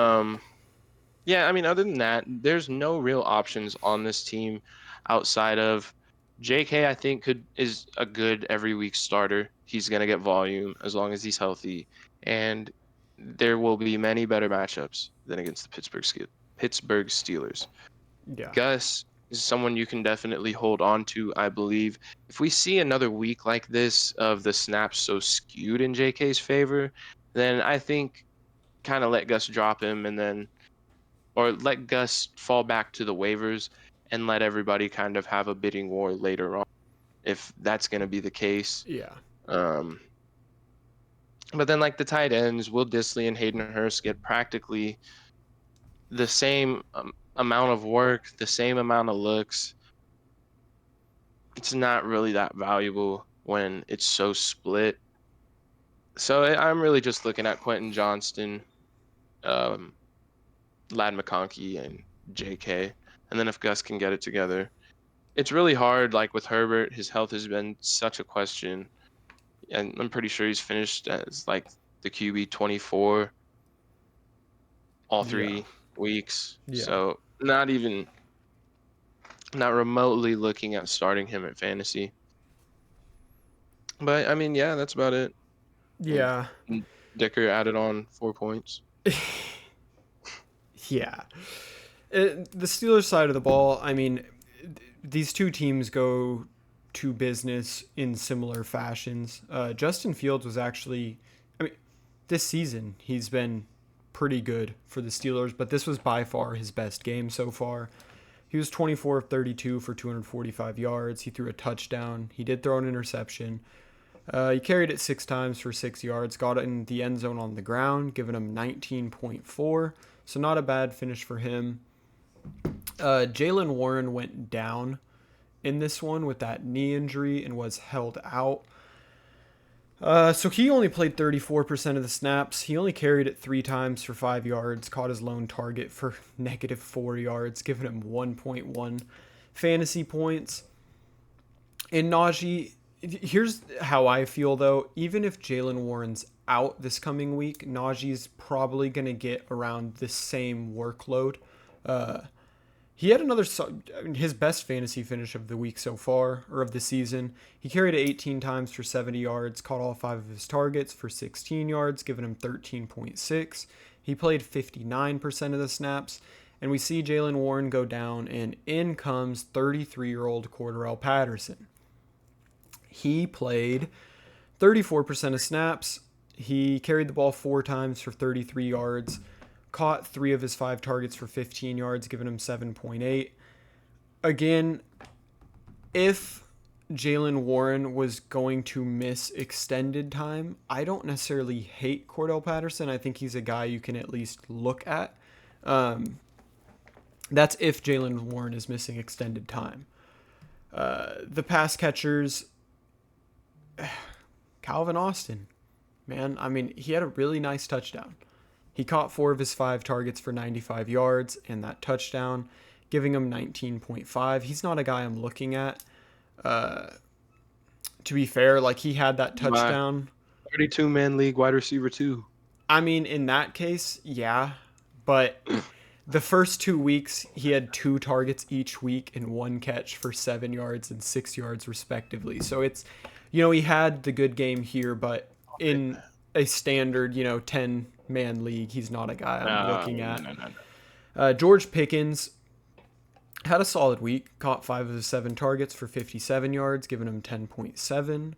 yeah, I mean, other than that, there's no real options on this team outside of JK. I think is a good every week starter. He's gonna get volume as long as he's healthy, and there will be many better matchups than against the Pittsburgh Steelers. Yeah. Gus is someone you can definitely hold on to, I believe. If we see another week like this of the snaps so skewed in JK's favor, then I think kind of let Gus drop him and then, or let Gus fall back to the waivers and let everybody kind of have a bidding war later on, if that's going to be the case. Yeah. Um, but then, like the tight ends, Will Dissly and Hayden Hurst get practically the same amount of work, the same amount of looks. It's not really that valuable when it's so split. So I'm really just looking at Quentin Johnston, um, Lad McConkey, and JK. And then if Gus can get it together, it's really hard. Like with Herbert, his health has been such a question. And I'm pretty sure he's finished as like the QB 24 all Yeah. 3 weeks. Yeah. So not remotely looking at starting him at fantasy. But I mean, yeah, that's about it. And Yeah. Dicker added on 4 points. Yeah. The Steelers side of the ball, I mean, these two teams go to business in similar fashions. Justin Fields was actually, I mean, this season he's been pretty good for the Steelers, but this was by far his best game so far. He was 24 of 32 for 245 yards. He threw a touchdown. He did throw an interception. He carried it 6 times for 6 yards, got it in the end zone on the ground, giving him 19.4. So not a bad finish for him. Jalen Warren went down in this one with that knee injury and was held out. So he only played 34% of the snaps. He only carried it 3 times for 5 yards, caught his lone target for -4 yards, giving him 1.1 fantasy points. And Najee, here's how I feel though. Even if Jalen Warren's out this coming week, Najee's probably going to get around the same workload. He had his best fantasy finish of the week so far, or of the season. He carried it 18 times for 70 yards, caught all 5 of his targets for 16 yards, giving him 13.6. He played 59% of the snaps, and we see Jalen Warren go down, and in comes 33-year-old Cordarrelle Patterson. He played 34% of snaps. He carried the ball 4 times for 33 yards, caught 3 of his 5 targets for 15 yards, giving him 7.8. Again, if Jalen Warren was going to miss extended time, I don't necessarily hate Cordell Patterson. I think he's a guy you can at least look at. That's if Jalen Warren is missing extended time. The pass catchers, Calvin Austin, man, I mean, he had a really nice touchdown. He caught 4 of his 5 targets for 95 yards and that touchdown, giving him 19.5. He's not a guy I'm looking at. To be fair, like he had that touchdown. 32-man league wide receiver 2. I mean, in that case, yeah. But the first 2 weeks, he had 2 targets each week and 1 catch for 7 yards and 6 yards respectively. So it's, he had the good game here, but in a standard, 10-man league, he's not a guy I'm looking at. No. George Pickens had a solid week, caught 5 of his 7 targets for 57 yards, giving him 10.7.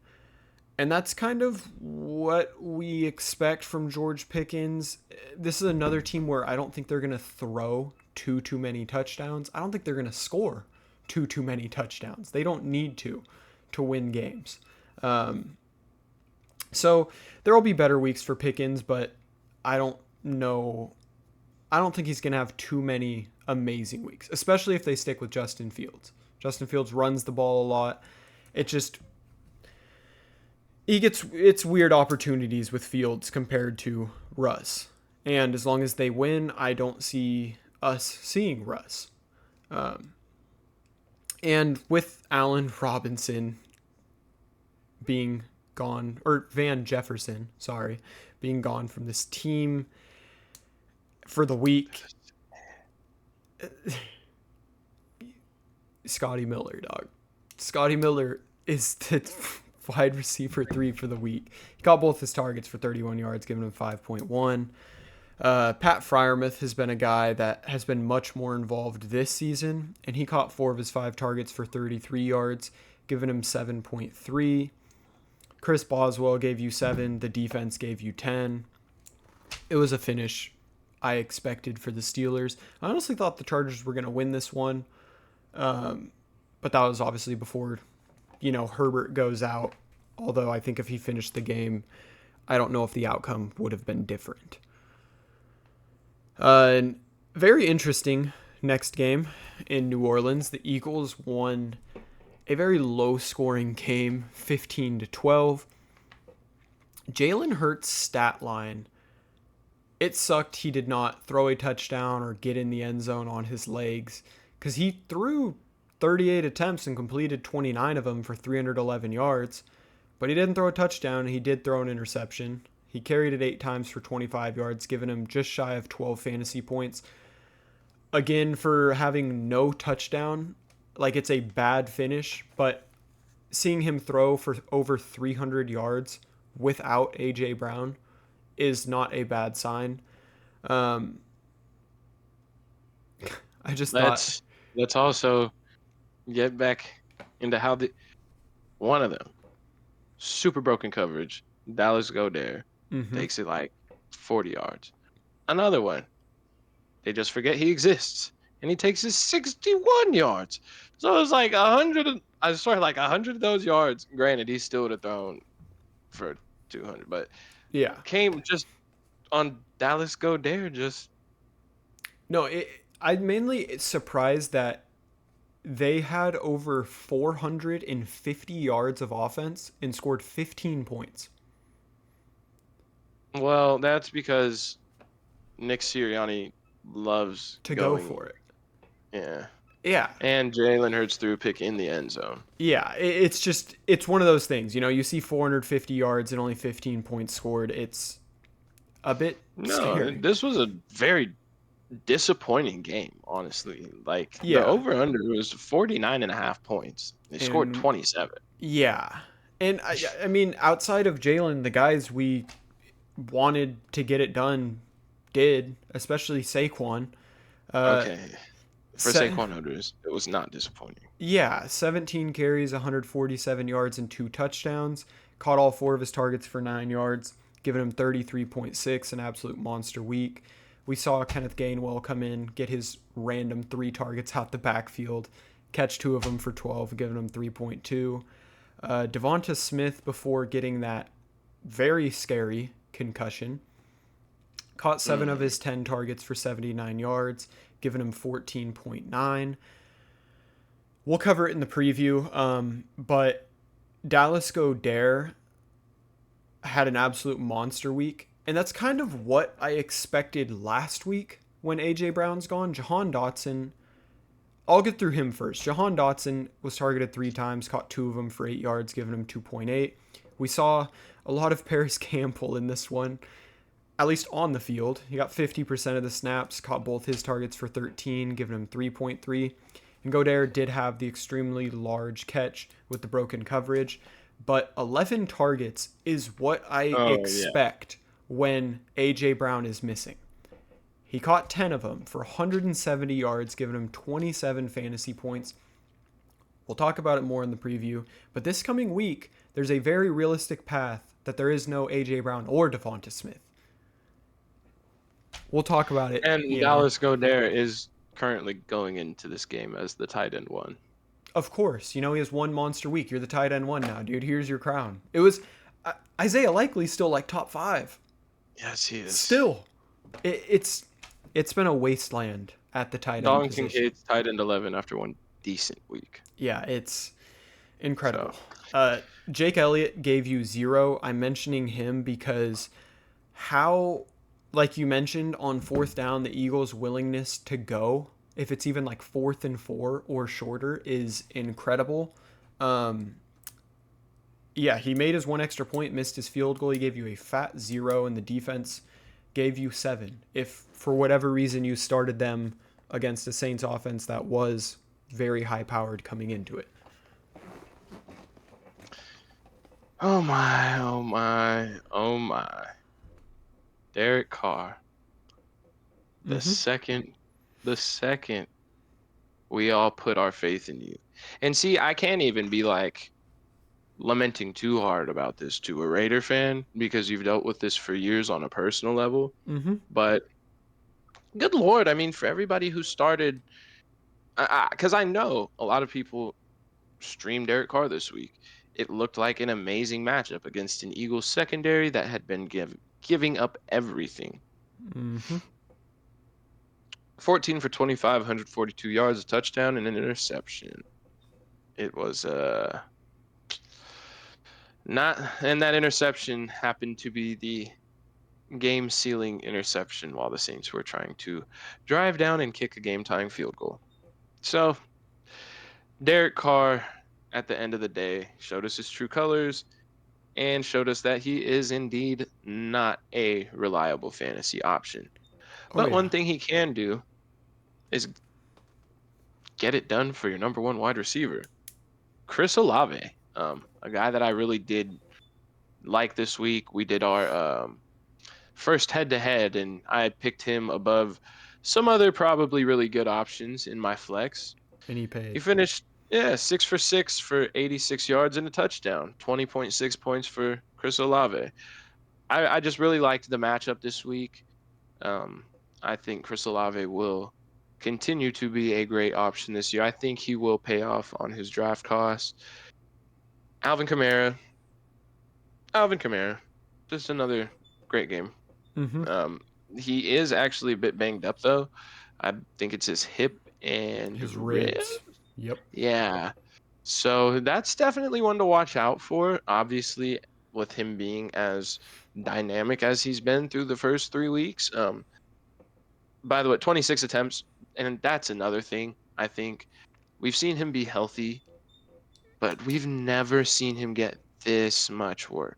And that's kind of what we expect from George Pickens. This is another team where I don't think they're going to throw too many touchdowns. I don't think they're going to score too many touchdowns. They don't need to win games. So there will be better weeks for Pickens, but I don't know. I don't think he's going to have too many amazing weeks, especially if they stick with Justin Fields. Justin Fields runs the ball a lot. It's weird opportunities with Fields compared to Russ. And as long as they win, I don't see us seeing Russ. And with Allen Robinson being gone, or Van Jefferson, sorry, being gone from this team for the week, Scotty Miller, dog. Scotty Miller is the wide receiver 3 for the week. He got both his targets for 31 yards, giving him 5.1. Pat Freiermuth has been a guy that has been much more involved this season, and he caught 4 of his 5 targets for 33 yards, giving him 7.3. Chris Boswell gave you 7. The defense gave you 10. It was a finish I expected for the Steelers. I honestly thought the Chargers were going to win this one, but that was obviously before, Herbert goes out. Although I think if he finished the game, I don't know if the outcome would have been different. Very interesting next game in New Orleans. The Eagles won a very low-scoring game, 15-12. Jalen Hurts' stat line, it sucked he did not throw a touchdown or get in the end zone on his legs, because he threw 38 attempts and completed 29 of them for 311 yards, but he didn't throw a touchdown. He did throw an interception. He carried it 8 times for 25 yards, giving him just shy of 12 fantasy points. Again, for having no touchdown, it's a bad finish, but seeing him throw for over 300 yards without A.J. Brown is not a bad sign. I just thought... Let's also get back into how one of them, super broken coverage, Dallas Goedert, takes it 40 yards. Another one, they just forget he exists, and he takes his 61 yards. So it's 100. I swear, 100 of those yards. Granted, he still would have thrown for 200, but yeah, came just on Dallas Goedert. Just no. I'm mainly surprised that they had over 450 yards of offense and scored 15 points. Well, that's because Nick Sirianni loves to go for it. Yeah. Yeah. And Jalen Hurts threw a pick in the end zone. Yeah, it's one of those things. You see 450 yards and only 15 points scored. It's a bit scary. This was a very disappointing game, honestly. The over-under was 49.5 points. They scored 27. Yeah. And, I mean, outside of Jalen, the guys we wanted to get it done did, especially Saquon. Okay. For Saquon owners, it was not disappointing. Yeah, 17 carries, 147 yards, and 2 touchdowns. Caught all 4 of his targets for 9 yards, giving him 33.6, an absolute monster week. We saw Kenneth Gainwell come in, get his random 3 targets out the backfield, catch 2 of them for 12, giving him 3.2. Devonta Smith, before getting that very scary concussion, caught 7 of his 10 targets for 79 yards, giving him 14.9. We'll cover it in the preview, but Dallas Goedert had an absolute monster week, and that's kind of what I expected last week when A.J. Brown's gone. Jahan Dotson, I'll get through him first. Jahan Dotson was targeted 3 times, caught 2 of them for 8 yards, giving him 2.8. We saw a lot of Paris Campbell in this one, at least on the field. He got 50% of the snaps, caught both his targets for 13, giving him 3.3. And Goedert did have the extremely large catch with the broken coverage, but 11 targets is what I expect when A.J. Brown is missing. He caught 10 of them for 170 yards, giving him 27 fantasy points. We'll talk about it more in the preview, but this coming week, there's a very realistic path that there is no A.J. Brown or Devonta Smith. We'll talk about it. And Dallas Goedert is currently going into this game as the tight end 1. Of course. He has one monster week. You're the tight end 1 now, dude. Here's your crown. It was Isaiah Likely's still top 5. Yes, he is. Still. It's been a wasteland at the tight end position. Kincaid's tight end 11 after one decent week. Yeah, it's incredible. So. Jake Elliott gave you 0. I'm mentioning him because how like you mentioned, on fourth down, the Eagles' willingness to go, if it's even like 4th and 4 or shorter, is incredible. Um, yeah, he made his one extra point, missed his field goal. He gave you a fat 0, and the defense gave you 7. If for whatever reason you started them against a Saints offense that was very high powered coming into it. Oh my, oh my, oh my. Derek Carr. The Mm-hmm. second, the second we all put our faith in you. And see, I can't even be like lamenting too hard about this to a Raider fan because you've dealt with this for years on a personal level. Mm-hmm. But good Lord, I mean, for everybody who started, because I know a lot of people streamed Derek Carr this week. It looked like an amazing matchup against an Eagles secondary that had been giving up everything. Mm-hmm. 14 for 25, 142 yards, a touchdown, and an interception. It was not, and that interception happened to be the game sealing interception while the Saints were trying to drive down and kick a game tying field goal. So, Derek Carr, at the end of the day, showed us his true colors and showed us that he is indeed not a reliable fantasy option. Oh But yeah. one thing he can do is get it done for your number one wide receiver, Chris Olave, a guy that I really did like this week. We did our first head to head, and I picked him above some other probably really good options in my flex. And he He paid. finished, yeah, 6 for 6 for 86 yards and a touchdown, 20.6 points for Chris Olave. I just really liked the matchup this week. Um, I think Chris Olave will continue to be a great option this year. I think he will pay off on his draft costs. Alvin Kamara, Alvin Kamara, just another great game. Mm-hmm. Um, he is actually a bit banged up though. I think it's his hip and His rib. ribs. Yep. Yeah. So that's definitely one to watch out for. Obviously, with him being as dynamic as he's been through the first 3 weeks. By the way, 26 attempts, and that's another thing. I think we've seen him be healthy, but we've never seen him get this much work.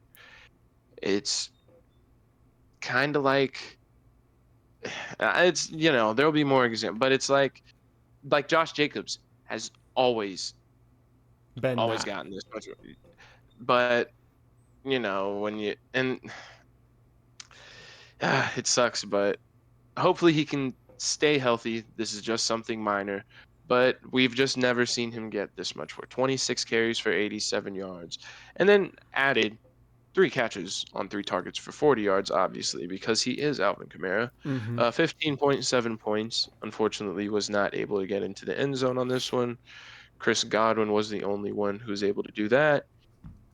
It's kind of like it's there'll be more examples, but it's like Josh Jacobs has always Ben always that. gotten this much, but when you and it sucks, but hopefully he can stay healthy. This is just something minor, but we've just never seen him get this much work. 26 carries for 87 yards, and then added 3 catches on 3 targets for 40 yards, obviously, because he is Alvin Kamara. Mm-hmm. 15.7 points. Unfortunately, was not able to get into the end zone on this one. Chris Godwin was the only one who was able to do that.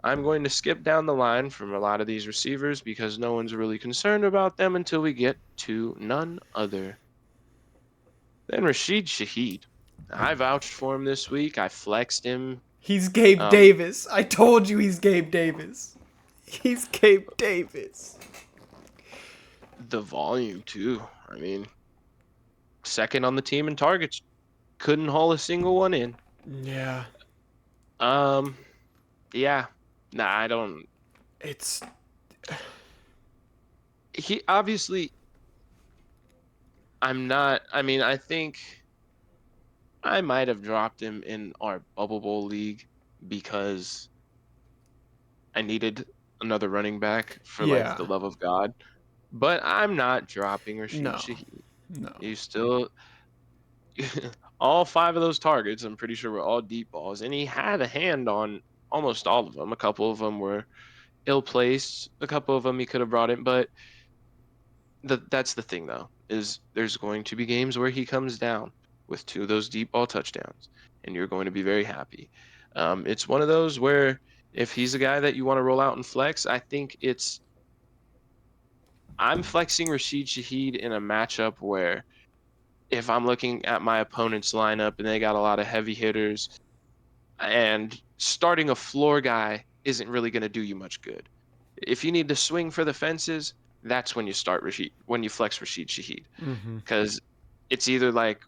I'm going to skip down the line from a lot of these receivers because no one's really concerned about them until we get to none other than Rashid Shaheed. I vouched for him this week. I flexed him. He's Gabe Um, Davis. I told you he's Gabe Davis. He's Gabe Davis. the volume too. I mean, second on the team in targets, couldn't haul a single one in. Yeah. Um, yeah, nah, I don't. It's He obviously, I'm not. I mean, I think I might have dropped him in our Bubble Bowl league because I needed another running back for like yeah. the love of God. But I'm not dropping Rashid No. Shaheed. No. You still all 5 of those targets, I'm pretty sure were all deep balls, and he had a hand on almost all of them. A couple of them were ill placed. A couple of them he could have brought in, but that's the thing though, is there's going to be games where he comes down with 2 of those deep ball touchdowns, and you're going to be very happy. It's one of those where if he's a guy that you want to roll out and flex, I think I'm flexing Rashid Shaheed in a matchup where if I'm looking at my opponent's lineup and they got a lot of heavy hitters and starting a floor guy isn't really going to do you much good. If you need to swing for the fences, that's when you start when you flex Rashid Shaheed. Mm-hmm. Because it's either like,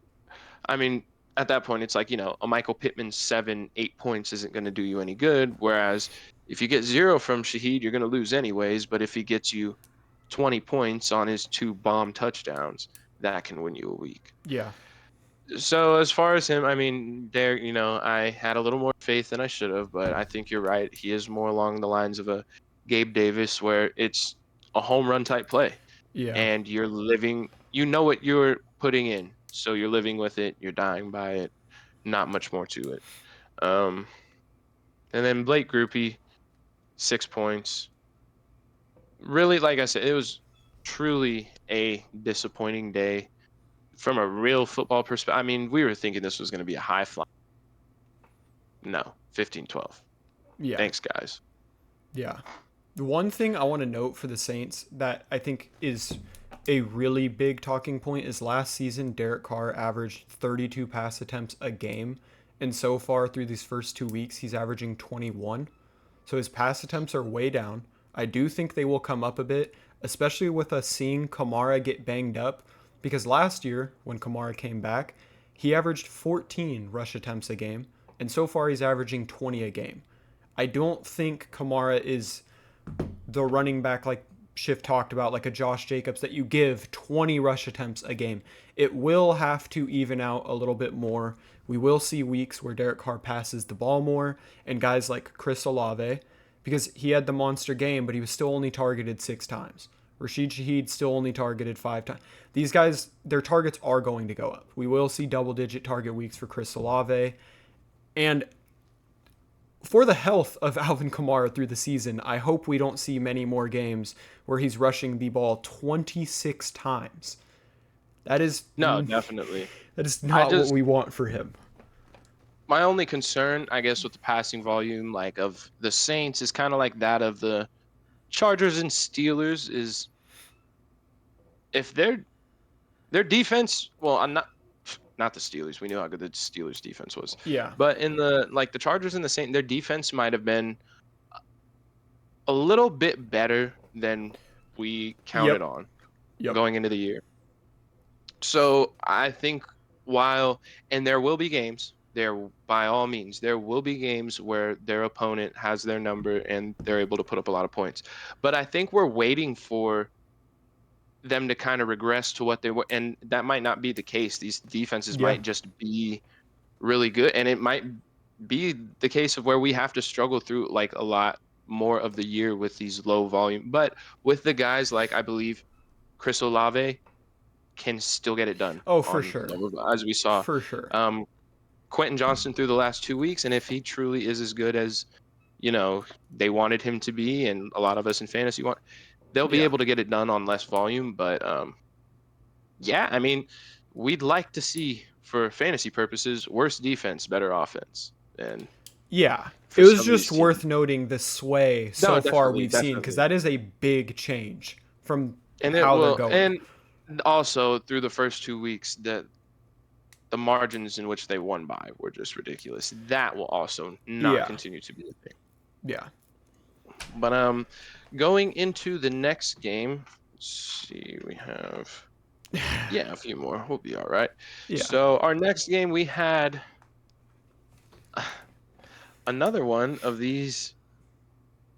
I mean, at that point, it's like, a Michael Pittman 7, 8 points isn't going to do you any good. Whereas if you get 0 from Shaheed, you're going to lose anyways. But if he gets you 20 points on his 2 bomb touchdowns, that can win you a week. Yeah. So as far as him, I mean, I had a little more faith than I should have, but I think you're right. He is more along the lines of a Gabe Davis, where it's a home run type play, Yeah. and you're living, what you're putting in, so you're living with it, you're dying by it. Not much more to it. Um, and then Blake Groupie, 6 points. Really, like I said, it was truly a disappointing day from a real football perspective. I mean, we were thinking this was going to be a high fly. No, 15-12. Yeah. Thanks, guys. Yeah. The one thing I want to note for the Saints that I think is a really big talking point is last season Derek Carr averaged 32 pass attempts a game, and so far through these first 2 weeks he's averaging 21. So his pass attempts are way down. I do think they will come up a bit, especially with us seeing Kamara get banged up, because last year when Kamara came back, he averaged 14 rush attempts a game, and so far he's averaging 20 a game. I don't think Kamara is the running back like Schiff talked about, like a Josh Jacobs, that you give 20 rush attempts a game. It will have to even out a little bit more. We will see weeks where Derek Carr passes the ball more, and guys like Chris Olave, because he had the monster game, but he was still only targeted 6 times. Rashid Shaheed still only targeted 5 times. These guys, their targets are going to go up. We will see double-digit target weeks for Chris Olave. And for the health of Alvin Kamara through the season, I hope we don't see many more games where he's rushing the ball 26 times. That is No, definitely. that is I not what just we want for him. My only concern, I guess, with the passing volume, like of the Saints, is kind of like that of the Chargers and Steelers. Is if their defense, well, I'm not the Steelers. We knew how good the Steelers defense was, Yeah. but in the Chargers and the Saints, their defense might have been a little bit better than we counted Yep. on Yep. going into the year. So I think and there will be games, by all means, there will be games where their opponent has their number and they're able to put up a lot of points. But I think we're waiting for them to kind of regress to what they were, and that might not be the case. These defenses Yeah. might just be really good, and it might be the case of where we have to struggle through like a lot more of the year with these low volume. But with the guys like, I believe, Chris Olave can still get it done Oh, for on sure. as we saw. For sure. Um, Quentin Johnston through the last 2 weeks, and if he truly is as good as they wanted him to be, and a lot of us in fantasy want, they'll be Yeah. able to get it done on less volume. But yeah, I mean, we'd like to see, for fantasy purposes, worse defense, better offense, and Yeah. It for was some of these just teams. worth noting the sway No, so far definitely, we've seen, because definitely, that is a big change from and it how they're will, going. and also through the first 2 weeks, the margins in which they won by were just ridiculous. That will also not Yeah. continue to be a thing. Yeah. But going into the next game, let's see, we have a few more. We'll be all right. Yeah. So our next game, we had another one of these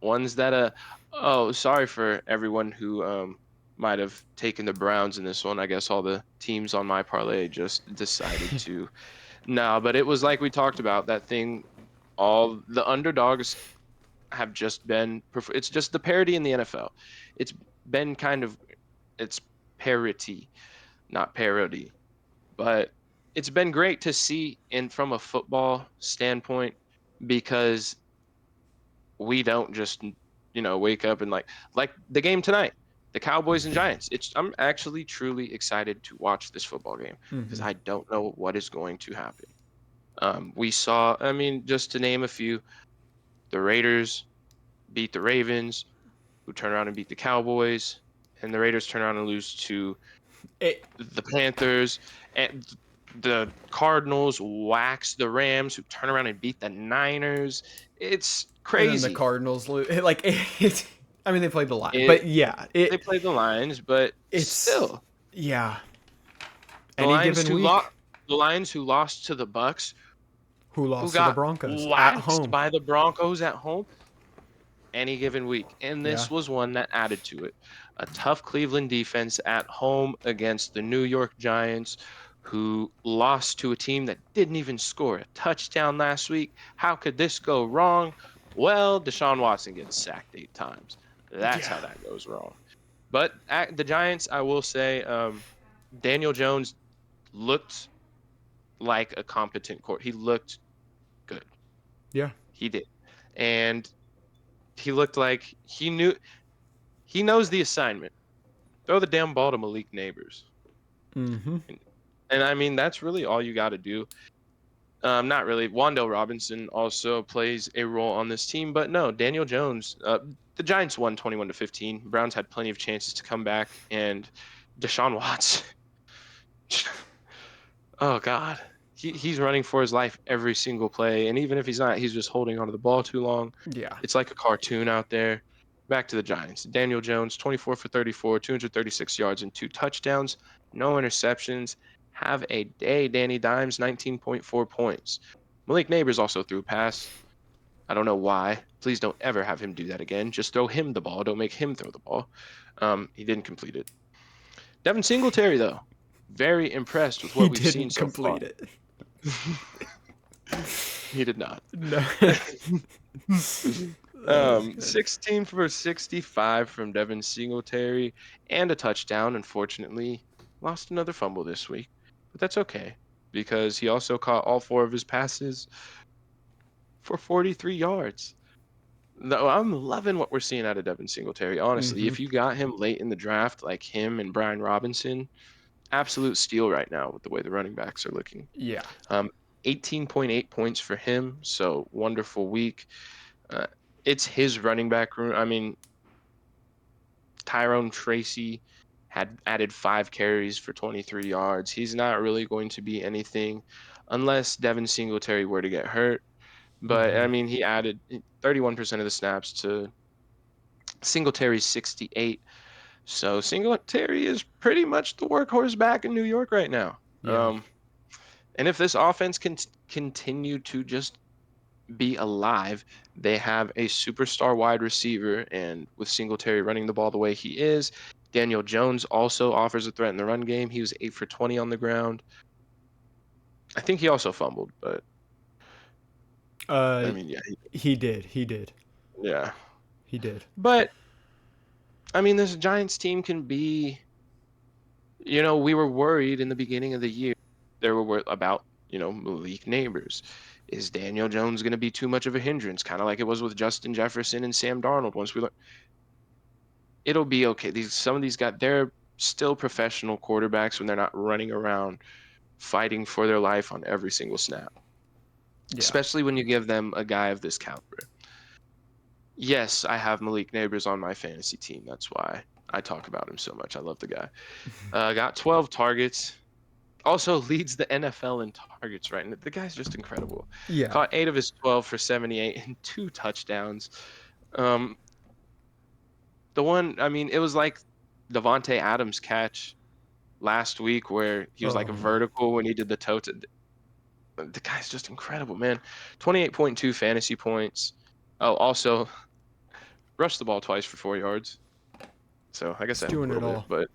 ones that oh, sorry for everyone who might have taken the Browns in this one. I guess all the teams on my parlay just decided to. No, but it was like we talked about that thing. All the underdogs have just been. It's just the parity in the NFL. It's been it's parity, not parody, but it's been great to see in from a football standpoint, because we don't just wake up and like the game tonight, the Cowboys and Giants. I'm actually truly excited to watch this football game because Mm-hmm. I don't know what is going to happen. We saw, I mean, just to name a few, the Raiders beat the Ravens, who turn around and beat the Cowboys, and the Raiders turn around and lose to It, the Panthers, and the Cardinals wax the Rams, who turn around and beat the Niners. It's and then the crazy. Cardinals lose. Like it, I mean, they played the Lions, It but yeah, they played the Lions, but it's still, yeah. the Any Lions given who week, lost the Lions who lost to the Bucks, who who lost to the got Broncos at waxed home? by the Broncos at home any given week. And Yeah, this was one that added to it. A tough Cleveland defense at home against the New York Giants, who lost to a team that didn't even score a touchdown last week. How could this go wrong? Well, Deshaun Watson gets sacked 8 times. That's yeah, how that goes wrong. But at the Giants, I will say, Daniel Jones looked like a competent court. He looked good. yeah. He did. And he looked like he knows the assignment. Throw the damn ball to Malik Neighbors. Mm-hmm. And I mean, that's really all you got to do. Not really. Wandale Robinson also plays a role on this team, but no, Daniel Jones. The Giants won 21-15. Browns had plenty of chances to come back, and Deshaun Watts. Oh God, he's running for his life every single play, and even if he's not, he's just holding onto the ball too long. Yeah, It's like a cartoon out there. Back to the Giants. Daniel Jones, 24 for 34, 236 yards and 2 touchdowns, no interceptions. Have a day. Danny Dimes, 19.4 points. Malik Neighbors also threw a pass. I don't know why. Please don't ever have him do that again. Just throw him the ball. Don't make him throw the ball. He didn't complete it. Devin Singletary, though, very impressed with he what we've seen didn't so far. complete it. He did not. No. Oh, good. 16 for 65 from Devin Singletary and a touchdown. Unfortunately, lost another fumble this week, but that's okay because he also caught all 4 of his passes for 43 yards. No, I'm loving what we're seeing out of Devin Singletary. Honestly, Mm-hmm. if you got him late in the draft, like him and Brian Robinson, absolute steal right now with the way the running backs are looking. Yeah, Um, 18.8 points for him, so wonderful week. Uh, it's his running back room. I mean, Tyrone Tracy had added 5 carries for 23 yards. He's not really going to be anything unless Devin Singletary were to get hurt. But mm-hmm. I mean, he added 31% of the snaps to Singletary's 68. So Singletary is pretty much the workhorse back in New York right now. Yeah, And if this offense can continue to just be alive, they have a superstar wide receiver, and with Singletary running the ball the way he is, Daniel Jones also offers a threat in the run game. He was 8 for 20 on the ground. I think he also fumbled, but uh, I mean, yeah, he did. He did. yeah. He did. But I mean, this Giants team can be. We were worried in the beginning of the year. There were about Malik Neighbors. Is Daniel Jones going to be too much of a hindrance? Kind of like it was with Justin Jefferson and Sam Darnold. Once we learn, it'll be okay. Some of these guys, they're still professional quarterbacks when they're not running around fighting for their life on every single snap. Yeah. Especially when you give them a guy of this caliber. Yes, I have Malik Neighbors on my fantasy team. That's why I talk about him so much. I love the guy. Got 12 targets. Also leads the NFL in targets right now. The guy's just incredible. Yeah. Caught 8 of his 12 for 78 and 2 touchdowns. Um, the one, I mean, it was like Devontae Adams' catch last week where he was like Oh no. vertical when he did the toe. The guy's just incredible, man. 28.2 fantasy points. Oh, also rushed the ball twice for 4 yards. So I guess He's that helped a doing it little bit. all. But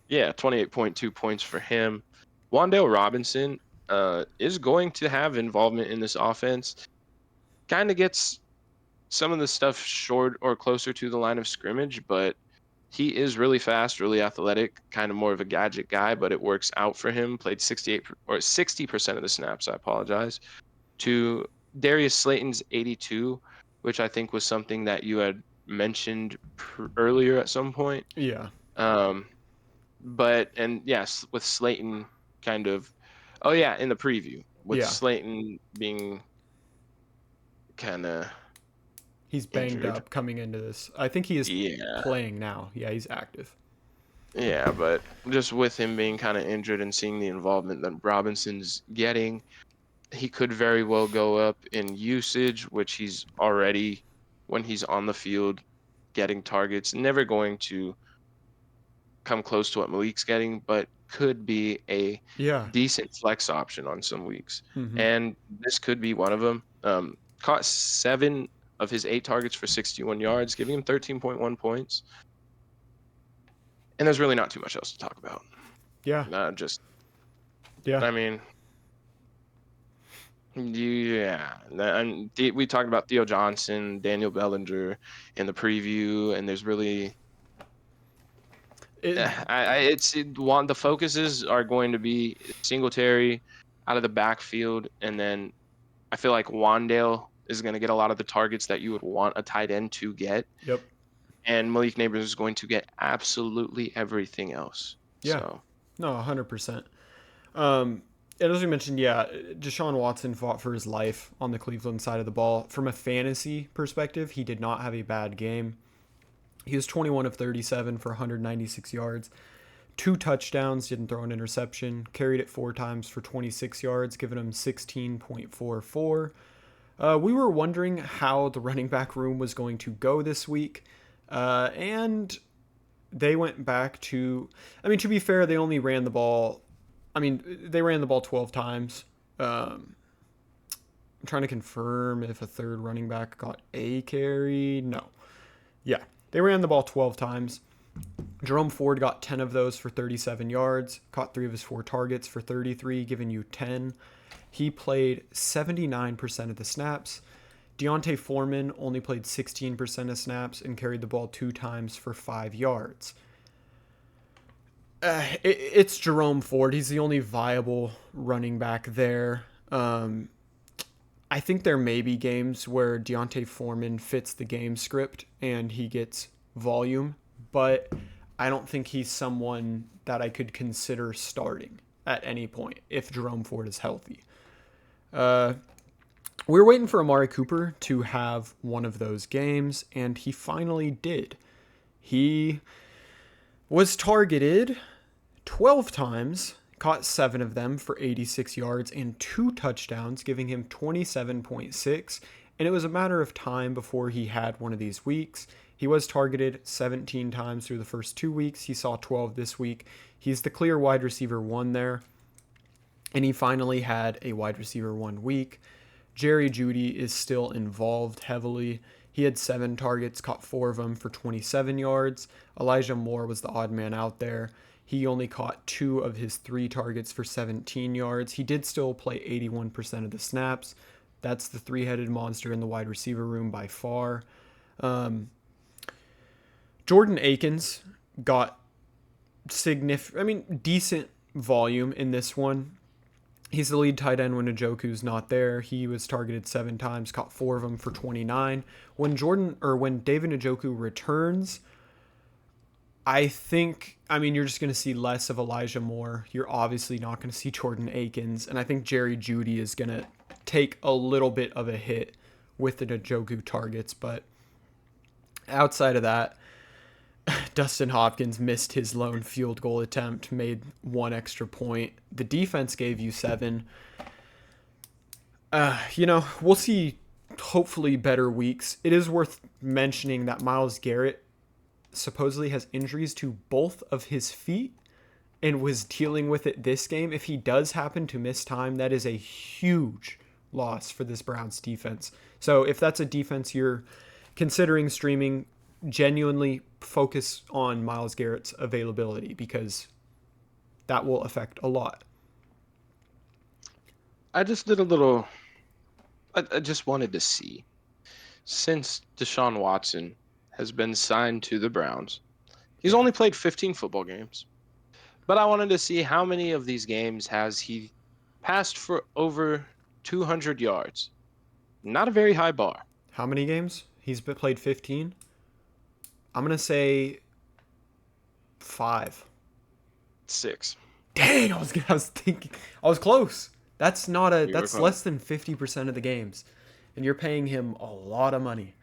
yeah, 28.2 points for him. Wandale Robinson is going to have involvement in this offense. Kind of gets some of the stuff short or closer to the line of scrimmage, but he is really fast, really athletic, kind of more of a gadget guy, but it works out for him. Played 68 or 60% of the snaps, I apologize, to Darius Slayton's 82, which I think was something that you had mentioned earlier at some point. Yeah. Um, and yes, with Slayton kind of, oh yeah, in the preview, with Yeah. Slayton being kind of He's banged injured. up coming into this. I think he is Yeah. playing now. Yeah, he's active. Yeah, but just with him being kind of injured and seeing the involvement that Robinson's getting, he could very well go up in usage, which he's already, when he's on the field, getting targets. Never going to come close to what Malik's getting, but could be a Yeah. decent flex option on some weeks. Mm-hmm. And this could be one of them. Caught 7 of his 8 targets for 61 yards, giving him 13.1 points. And there's really not too much else to talk about. Yeah. Yeah. I mean, yeah. And we talked about Theo Johnson, Daniel Bellinger in the preview, and there's really the focuses are going to be Singletary out of the backfield, and then I feel like Wandale is going to get a lot of the targets that you would want a tight end to get, Yep. and Malik Neighbors is going to get absolutely everything else. Yeah. So No, 100%. And as we mentioned, yeah, Deshaun Watson fought for his life on the Cleveland side of the ball. From a fantasy perspective, he did not have a bad game. He was 21 of 37 for 196 yards, 2 touchdowns, didn't throw an interception, carried it 4 times for 26 yards, giving him 16.44. We were wondering how the running back room was going to go this week, and they went back to, I mean, to be fair, they only ran the ball, they ran the ball 12 times. I'm trying to confirm if a third running back got a carry. No. Yeah, they ran the ball 12 times. Jerome Ford got 10 of those for 37 yards, caught 3 of his 4 targets for 33, giving you 10. He played 79% of the snaps. Deontay Foreman only played 16% of snaps and carried the ball 2 times for 5 yards. It's Jerome Ford. He's the only viable running back there. I think there may be games where Deontay Foreman fits the game script and he gets volume, but I don't think he's someone that I could consider starting at any point if Jerome Ford is healthy. We're waiting for Amari Cooper to have one of those games, and he finally did. He was targeted 12 times, caught 7 of them for 86 yards and 2 touchdowns, giving him 27.6. And it was a matter of time before he had one of these weeks. He was targeted 17 times through the first 2 weeks. He saw 12 this week. He's the clear wide receiver 1 there. And he finally had a wide receiver 1 week. Jerry Jeudy is still involved heavily. He had 7 targets, caught 4 of them for 27 yards. Elijah Moore was the odd man out there. He only caught 2 of his 3 targets for 17 yards. He did still play 81% of the snaps. That's the 3-headed monster in the wide receiver room by far. Jordan Akins got decent volume in this one. He's the lead tight end when Njoku's not there. He was targeted 7 times, caught 4 of them for 29. When David Njoku returns, I think, you're just going to see less of Elijah Moore. You're obviously not going to see Jordan Akins. And I think Jerry Jeudy is going to take a little bit of a hit with the Njoku targets. But outside of that, Dustin Hopkins missed his lone field goal attempt, made 1 extra point. The defense gave you 7. We'll see hopefully better weeks. It is worth mentioning that Myles Garrett supposedly has injuries to both of his feet and was dealing with it this game. If he does happen to miss time, that is a huge loss for this Browns defense. So if that's a defense you're considering streaming, genuinely focus on Myles Garrett's availability because that will affect a lot. I just wanted to see, since Deshaun Watson has been signed to the Browns, he's only played 15 football games, but I wanted to see how many of these games has he passed for over 200 yards. Not a very high bar. How many games? He's played 15? I'm going to say 5. 6. Dang, I was thinking, I was close. That's Close. less than 50% of the games. And you're paying him a lot of money.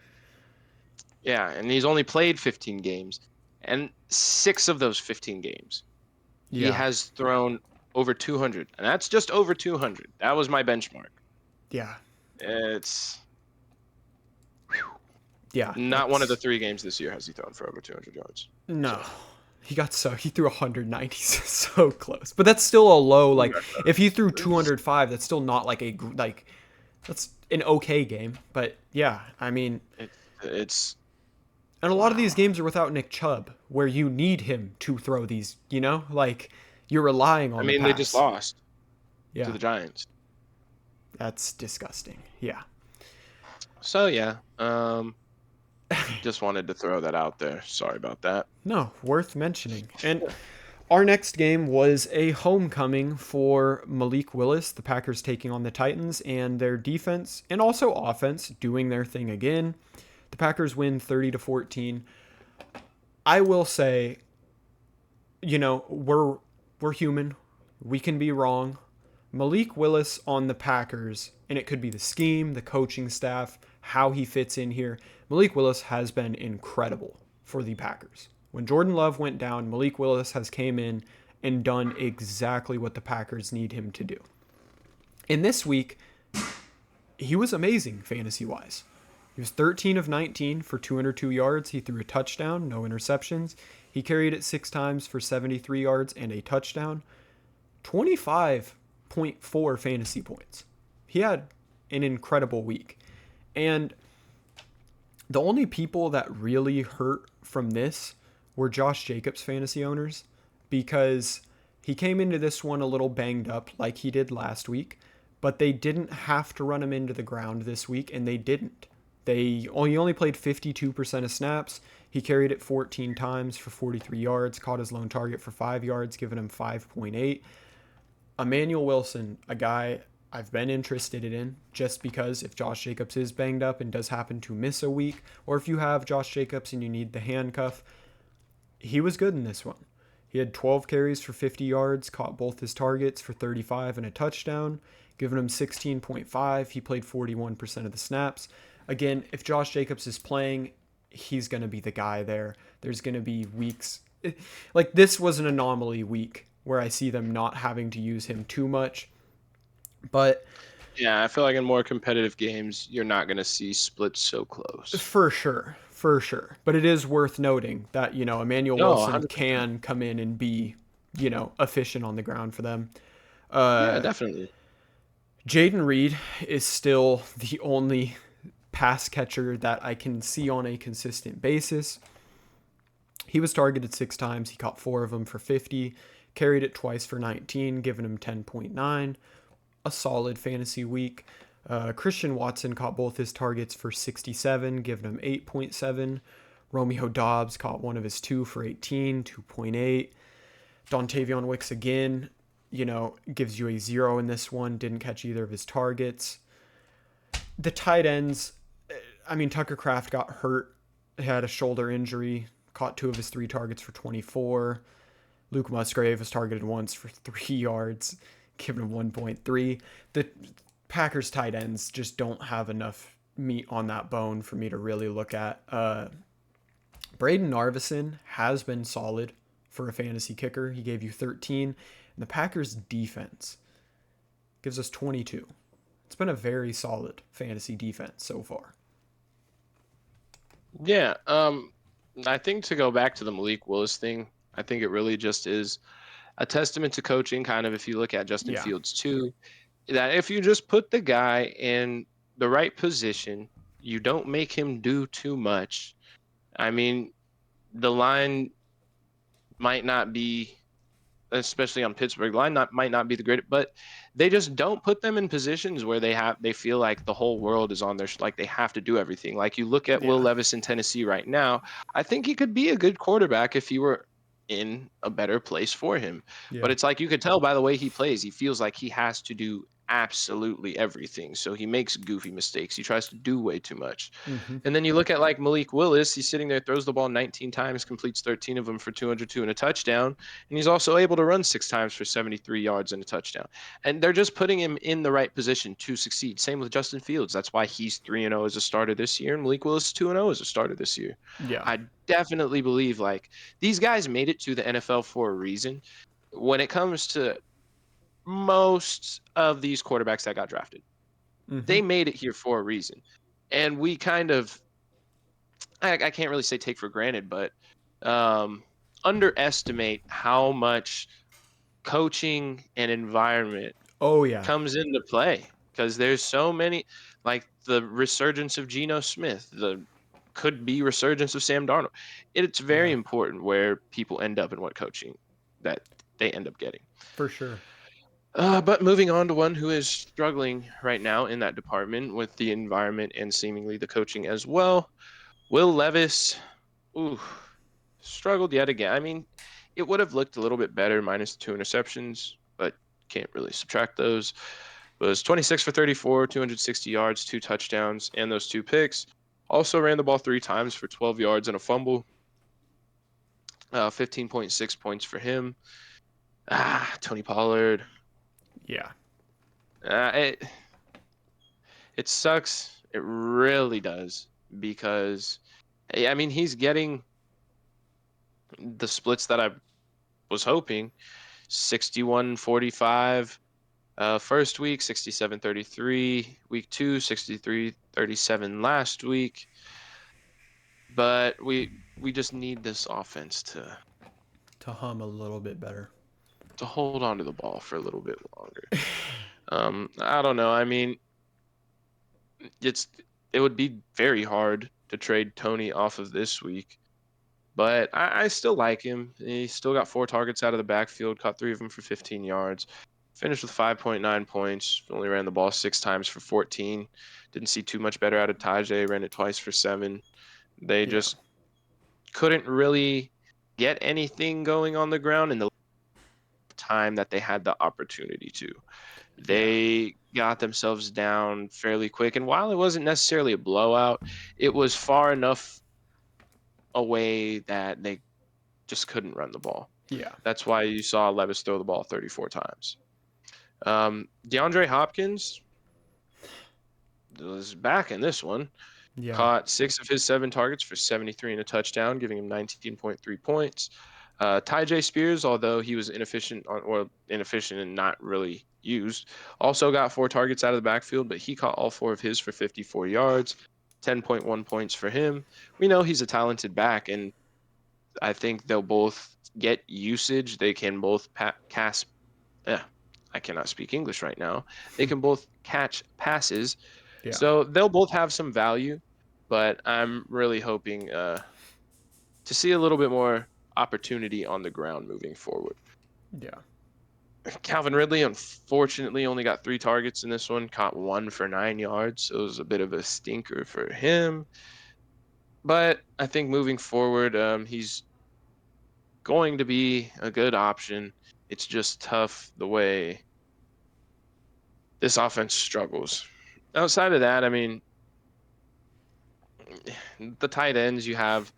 Yeah, and he's only played 15 games. And 6 of those 15 games, he has thrown over 200. And that's just over 200. That was my benchmark. Yeah. It's... Yeah, Not one of the 3 games this year has he thrown for over 200 yards. no. So He threw 190, so close. But that's still a low. Like yeah, if he threw it's- 205, that's still not like that's an okay game. But yeah, I mean, it's and a lot of these wow. games are without Nick Chubb, where you need him to throw these. Like you're relying I on the mean, they just pass. lost to Yeah, the Giants. that's disgusting. Yeah. So yeah, just wanted to throw that out there. Sorry about that. No, worth mentioning. And our next game was a homecoming for Malik Willis, the Packers taking on the Titans, and their defense and also offense doing their thing again. The Packers win 30-14. I will say, we're human. We can be wrong. Malik Willis on the Packers, and it could be the scheme, the coaching staff, how he fits in here. Malik Willis has been incredible for the Packers. When Jordan Love went down, Malik Willis has came in and done exactly what the Packers need him to do. In this week, he was amazing fantasy-wise. He was 13 of 19 for 202 yards. He threw a touchdown, no interceptions. He carried it 6 times for 73 yards and a touchdown. 25.4 fantasy points. He had an incredible week. And the only people that really hurt from this were Josh Jacobs fantasy owners because he came into this one a little banged up like he did last week, but they didn't have to run him into the ground this week, and they didn't. He only played 52% of snaps. He carried it 14 times for 43 yards, caught his lone target for 5 yards, giving him 5.8. Emmanuel Wilson, a guy I've been interested in just because if Josh Jacobs is banged up and does happen to miss a week, or if you have Josh Jacobs and you need the handcuff, he was good in this one. He had 12 carries for 50 yards, caught both his targets for 35 and a touchdown, giving him 16.5. He played 41% of the snaps. Again, if Josh Jacobs is playing, he's going to be the guy there. There's going to be weeks. Like this was an anomaly week where I see them not having to use him too much. But Yeah, I feel like in more competitive games, you're not going to see splits so close. for sure. But it is worth noting that, Emmanuel No, Wilson 100%. can come in and be, efficient on the ground for them. Yeah, Uh, definitely. Jaden Reed is still the only pass catcher that I can see on a consistent basis. He was targeted 6 times. He caught 4 of them for 50, carried it twice for 19, giving him 10.9. A solid fantasy week. Christian Watson caught both his targets for 67, giving him 8.7. Romeo Dobbs caught one of his 2 for 18, 2.8. Dontavion Wicks again, gives you a 0 in this one. Didn't catch either of his targets. The tight ends, Tucker Kraft got hurt. He had a shoulder injury. Caught 2 of his 3 targets for 24. Luke Musgrave was targeted once for 3 yards, giving him 1.3. The Packers tight ends just don't have enough meat on that bone for me to really look at. Braden Narvison has been solid for a fantasy kicker. He gave you 13. And the Packers defense gives us 22. It's been a very solid fantasy defense so far. Yeah, I think to go back to the Malik Willis thing, I think it really just is a testament to coaching, kind of if you look at Justin Yeah. Fields too, that if you just put the guy in the right position, you don't make him do too much. I mean, the line might not be, especially on Pittsburgh, might not be the greatest, but they just don't put them in positions where they feel like the whole world is on their like they have to do everything. Like you look at Will Yeah. Levis in Tennessee right now, I think he could be a good quarterback if he were in a better place for him. But Yeah. it's like you could tell by the way he plays, he feels like he has to do absolutely everything. So he makes goofy mistakes. He tries to do way too much. Mm-hmm. And then you look at like Malik Willis, he's sitting there, throws the ball 19 times, completes 13 of them for 202 and a touchdown. And he's also able to run 6 times for 73 yards and a touchdown. And they're just putting him in the right position to succeed. Same with Justin Fields. That's why he's 3-0 as a starter this year. And Malik Willis is 2-0 as a starter this year. Yeah. I definitely believe like these guys made it to the NFL for a reason. When it comes to most of these quarterbacks that got drafted, Mm-hmm. they made it here for a reason. And we kind of I can't really say take for granted, but um, underestimate how much coaching and environment Oh yeah, comes into play because there's so many, like the resurgence of Geno Smith, the could be resurgence of Sam Darnold. It's very yeah, important where people end up and what coaching that they end up getting. for sure. But moving on to one who is struggling right now in that department with the environment and seemingly the coaching as well. Will Levis, ooh, struggled yet again. I mean, it would have looked a little bit better minus the 2 interceptions, but can't really subtract those. Was 26 for 34, 260 yards, 2 touchdowns, and those 2 picks. Also ran the ball 3 times for 12 yards and a fumble. 15.6 points for him. Tony Pollard. Yeah, Uh, it it sucks. It really does because I mean he's getting the splits that I was hoping. 61-45 first week, 67-33 week 2, 63-37 last week. But we just need this offense to hum a little bit better. to hold on to the ball for a little bit longer. I don't know. I mean, it's it would be very hard to trade Tony off of this week, but I still like him. He still got 4 targets out of the backfield, caught 3 of them for 15 yards, finished with 5.9 points, only ran the ball 6 times for 14. Didn't see too much better out of Tajay, ran it twice for 7. They Yeah, just couldn't really get anything going on the ground in the time that they had the opportunity to. yeah, They got themselves down fairly quick. And while it wasn't necessarily a blowout, it was far enough away that they just couldn't run the ball. yeah, That's why you saw Levis throw the ball 34 times. DeAndre Hopkins was back in this one. yeah. Caught 6 of his 7 targets for 73 and a touchdown, giving him 19.3 points. Ty Spears, although he was inefficient and not really used, also got 4 targets out of the backfield, but he caught all 4 of his for 54 yards, 10.1 points for him. We know he's a talented back, and I think they'll both get usage. They can both cast. I cannot speak English right now. They can both catch passes, Yeah, so they'll both have some value. But I'm really hoping to see a little bit more opportunity on the ground moving forward. yeah, Calvin Ridley, unfortunately, only got 3 targets in this one, caught 1 for 9 yards. So it was a bit of a stinker for him. But I think moving forward, he's going to be a good option. It's just tough the way this offense struggles. Outside of that, I mean, the tight ends, you have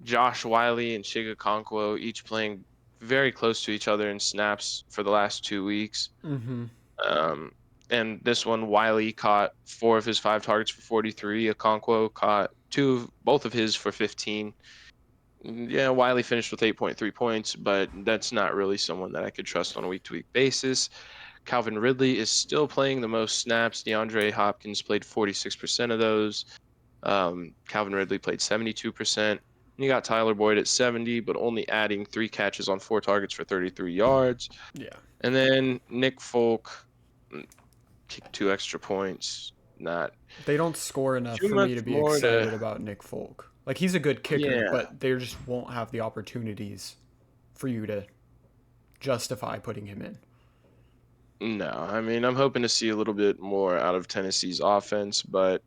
Josh Wiley and Chiga Okonkwo each playing very close to each other in snaps for the last 2 weeks. mm-hmm. Um, and this one, Wiley caught 4 of his 5 targets for 43. Okonkwo caught both of his for 15. Yeah, Wiley finished with 8.3 points, but that's not really someone that I could trust on a week-to-week basis. Calvin Ridley is still playing the most snaps. DeAndre Hopkins played 46% of those. Calvin Ridley played 72%. You got Tyler Boyd at 70, but only adding 3 catches on 4 targets for 33 yards. Yeah. And then Nick Folk kicked 2 extra points. Not They don't score enough too for much me to be more excited to. about Nick Folk. Like he's a good kicker, Yeah. but they just won't have the opportunities for you to justify putting him in. No, I mean, I'm hoping to see a little bit more out of Tennessee's offense, but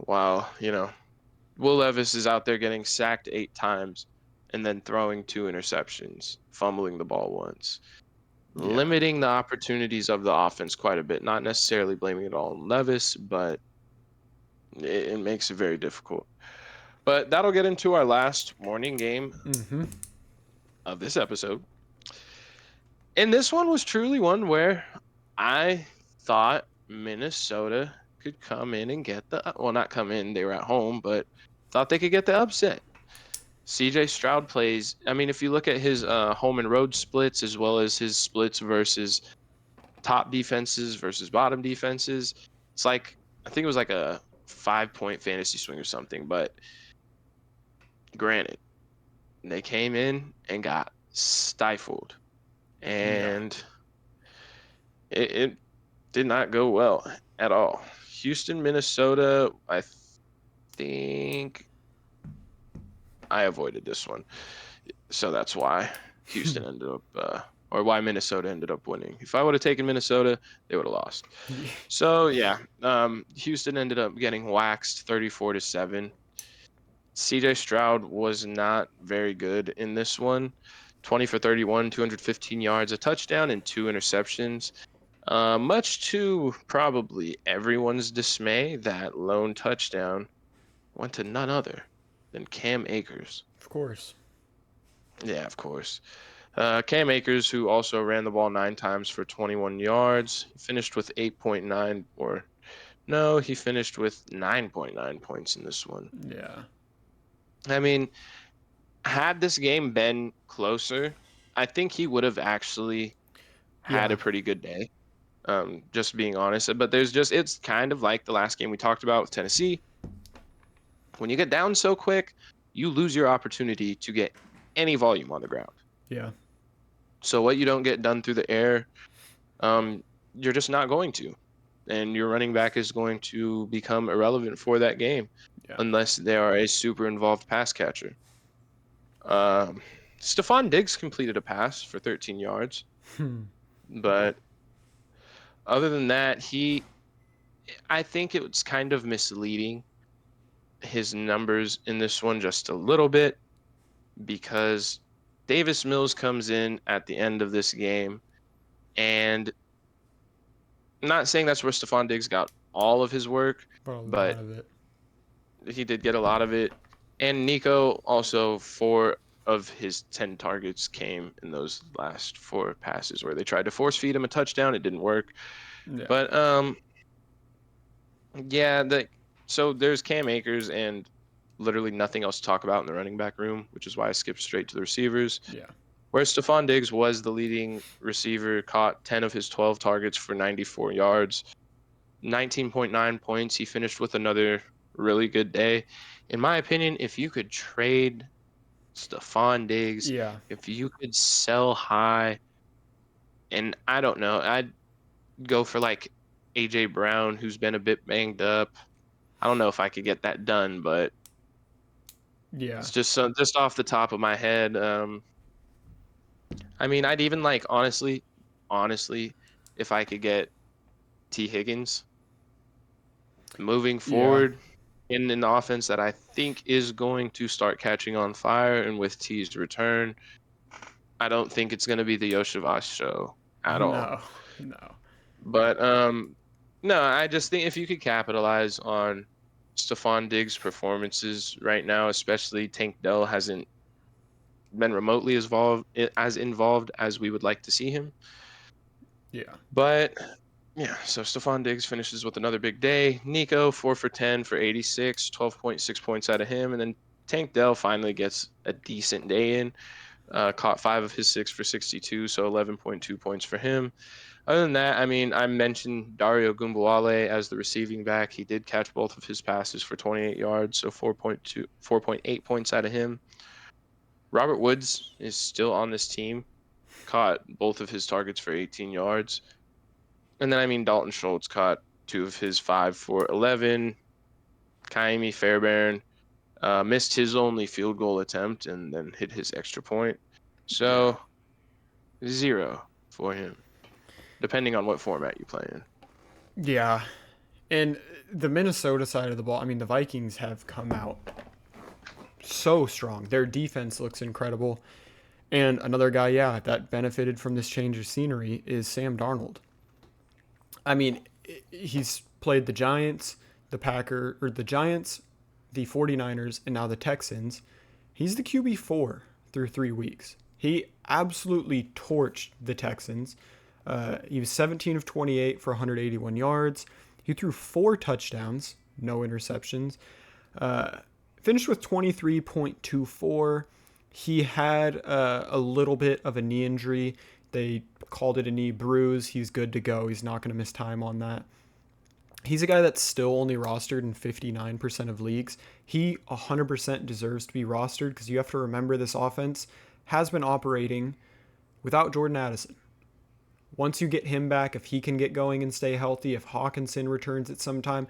wow, Will Levis is out there getting sacked 8 times and then throwing 2 interceptions, fumbling the ball once, Yeah. limiting the opportunities of the offense quite a bit. Not necessarily blaming it all on Levis, but it makes it very difficult. But that'll get into our last morning game Mm-hmm. of this episode. And this one was truly one where I thought Minnesota could come in and get well, not come in, they were at home, but thought they could get the upset. CJ Stroud plays, I mean, if you look at his home and road splits as well as his splits versus top defenses versus bottom defenses, it's like, I think it was like a 5-point fantasy swing or something. But granted, they came in and got stifled, Yeah. and it did not go well at all. Houston, Minnesota, I think I avoided this one. So that's why Houston ended up, or why Minnesota ended up winning. If I would have taken Minnesota, they would have lost. So yeah, Houston ended up getting waxed 34-7. CJ Stroud was not very good in this one. 20 for 31, 215 yards, a touchdown, and 2 interceptions. Much to probably everyone's dismay, that lone touchdown went to none other than Cam Akers. Of course. Yeah, of course. Cam Akers, who also ran the ball 9 times for 21 yards, finished with 8.9, or no, he finished with 9.9 points in this one. Yeah. I mean, had this game been closer, I think he would have actually had Yeah. a pretty good day. Just being honest. But it's kind of like the last game we talked about with Tennessee. When you get down so quick, you lose your opportunity to get any volume on the ground. Yeah. So what you don't get done through the air, you're just not going to. And your running back is going to become irrelevant for that game Yeah. unless they are a super involved pass catcher. Stephon Diggs completed a pass for 13 yards. But other than that, I think it was kind of misleading, his numbers in this one, just a little bit, because Davis Mills comes in at the end of this game, and I'm not saying that's where Stephon Diggs got all of his work, But a lot but of it. he did get a lot of it. And Nico also, 4 of his 10 targets came in those last 4 passes where they tried to force feed him a touchdown. It didn't work. Yeah. But yeah, so there's Cam Akers and literally nothing else to talk about in the running back room, which is why I skipped straight to the receivers. Yeah. Where Stephon Diggs was the leading receiver, caught 10 of his 12 targets for 94 yards, 19.9 points. He finished with another really good day. In my opinion, if you could trade Stephon Diggs, Yeah. if you could sell high, and I don't know, I'd go for like AJ Brown, who's been a bit banged up. I don't know if I could get that done, but Yeah. it's just off the top of my head. I mean, I'd even like honestly, if I could get T. Higgins moving Yeah. forward in an offense that I think is going to start catching on fire, and with T's return, I don't think it's going to be the Yoshivas show at all. No. No. But no, I just think if you could capitalize on Stephon Diggs' performances right now, especially Tank Dell hasn't been remotely as involved as we would like to see him. Yeah. But yeah, so Stephon Diggs finishes with another big day. Nico, 4 for 10 for 86, 12.6 points out of him. And then Tank Dell finally gets a decent day in. Caught 5 of his 6 for 62, so 11.2 points for him. Other than that, I mean, I mentioned Dario Gumbuale as the receiving back. He did catch both of his passes for 28 yards, so 4.8 points out of him. Robert Woods is still on this team, caught both of his targets for 18 yards. And then, I mean, Dalton Schultz caught 2 of his 5 for 11. Kaimi Fairbairn missed his only field goal attempt and then hit his extra point. Yeah. So 0 for him, depending on what format you play in. Yeah. And the Minnesota side of the ball, I mean, the Vikings have come out so strong. Their defense looks incredible. And another guy, yeah, that benefited from this change of scenery is Sam Darnold. I mean, he's played the Giants, the Giants, the 49ers, and now the Texans. He's the QB4 through 3 weeks. He absolutely torched the Texans. He was 17 of 28 for 181 yards. He threw 4 touchdowns, no interceptions. Finished with 23.24. He had a little bit of a knee injury. They called it a knee bruise. He's good to go. He's not going to miss time on that. He's a guy that's still only rostered in 59% of leagues. He 100% deserves to be rostered because you have to remember this offense has been operating without Jordan Addison. Once you get him back, if he can get going and stay healthy, if Hawkinson returns at some time,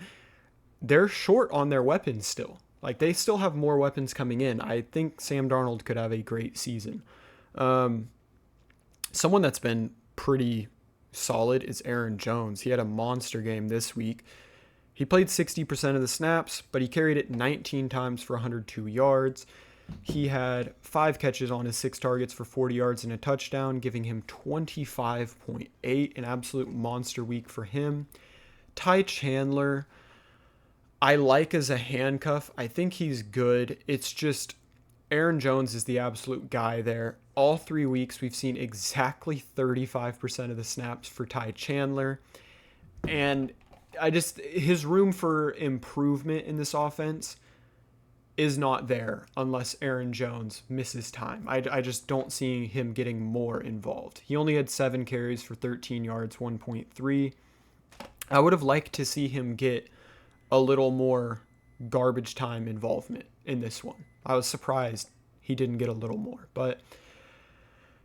they're short on their weapons still. Like, they still have more weapons coming in. I think Sam Darnold could have a great season. Someone that's been pretty solid is Aaron Jones. He had a monster game this week. He played 60% of the snaps, but he carried it 19 times for 102 yards. He had 5 catches on his 6 targets for 40 yards and a touchdown, giving him 25.8, an absolute monster week for him. Ty Chandler, I like as a handcuff. I think he's good. It's just Aaron Jones is the absolute guy there. All 3 weeks, we've seen exactly 35% of the snaps for Ty Chandler. And his room for improvement in this offense is not there unless Aaron Jones misses time. I just don't see him getting more involved. He only had 7 carries for 13 yards, 1.3. I would have liked to see him get a little more garbage time involvement in this one. I was surprised he didn't get a little more. But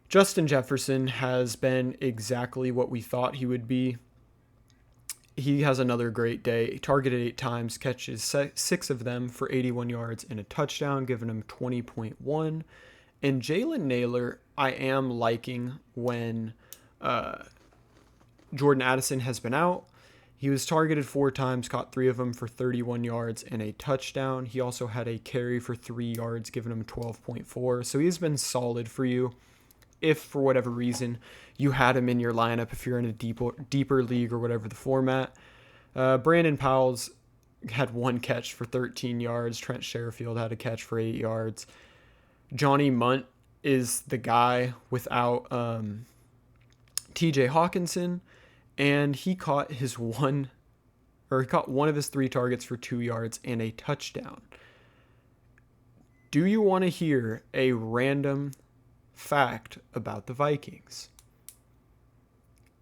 Justin Jefferson has been exactly what we thought he would be. He has another great day. Targeted 8 times, catches 6 of them for 81 yards and a touchdown, giving him 20.1. And Jalen Naylor, I am liking when Jordan Addison has been out. He was targeted 4 times, caught 3 of them for 31 yards and a touchdown. He also had a carry for 3 yards, giving him 12.4. So he's been solid for you. If for whatever reason you had him in your lineup, if you're in a deeper league or whatever the format. Brandon Powell's had 1 catch for 13 yards. Trent Sherfield had a catch for 8 yards. Johnny Munt is the guy without TJ Hawkinson, and he caught one of his 3 targets for 2 yards and a touchdown. Do you want to hear a random fact about the Vikings?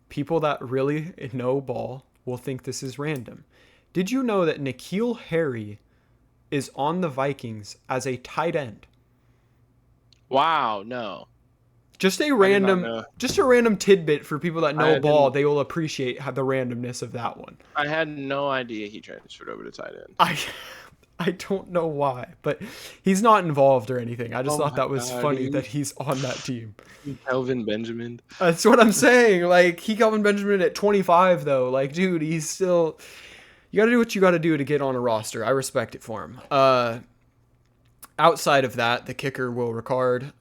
People that really know ball will think this is random. Did you know that N'Keal Harry is on the Vikings as a tight end? Wow, no. Just a random tidbit for people that know ball. They will appreciate the randomness of that one. I had no idea he transferred over to tight end. I don't know why, but he's not involved or anything. I just thought that was funny that he's on that team. Kelvin Benjamin. That's what I'm saying. Like, Kelvin Benjamin at 25, though. Like, dude, he's still... You got to do what you got to do to get on a roster. I respect it for him. Outside of that, the kicker, Will Ricard,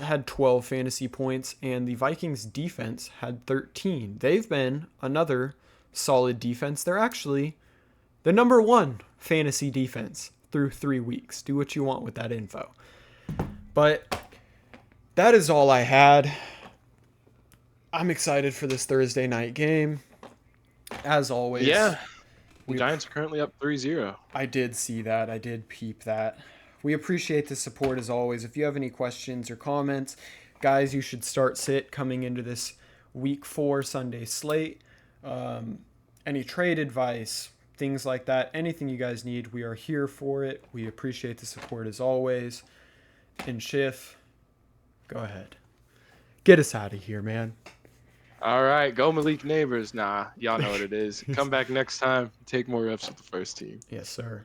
had 12 fantasy points, and the Vikings defense had 13. They've been another solid defense. They're actually the number 1 fantasy defense through 3 weeks. Do what you want with that info. But that is all I had. I'm excited for this Thursday night game. As always. Yeah. The Giants are currently up 3-0. I did see that. I did peep that. We appreciate the support as always. If you have any questions or comments, guys, you should start sit coming into this week 4 Sunday slate. Any trade advice, things like that, anything you guys need, we are here for it. We appreciate the support as always. And Schiff, go ahead. Get us out of here, man. All right, go Malik Neighbors. Nah, y'all know what it is. Come back next time. Take more reps with the first team. Yes, sir.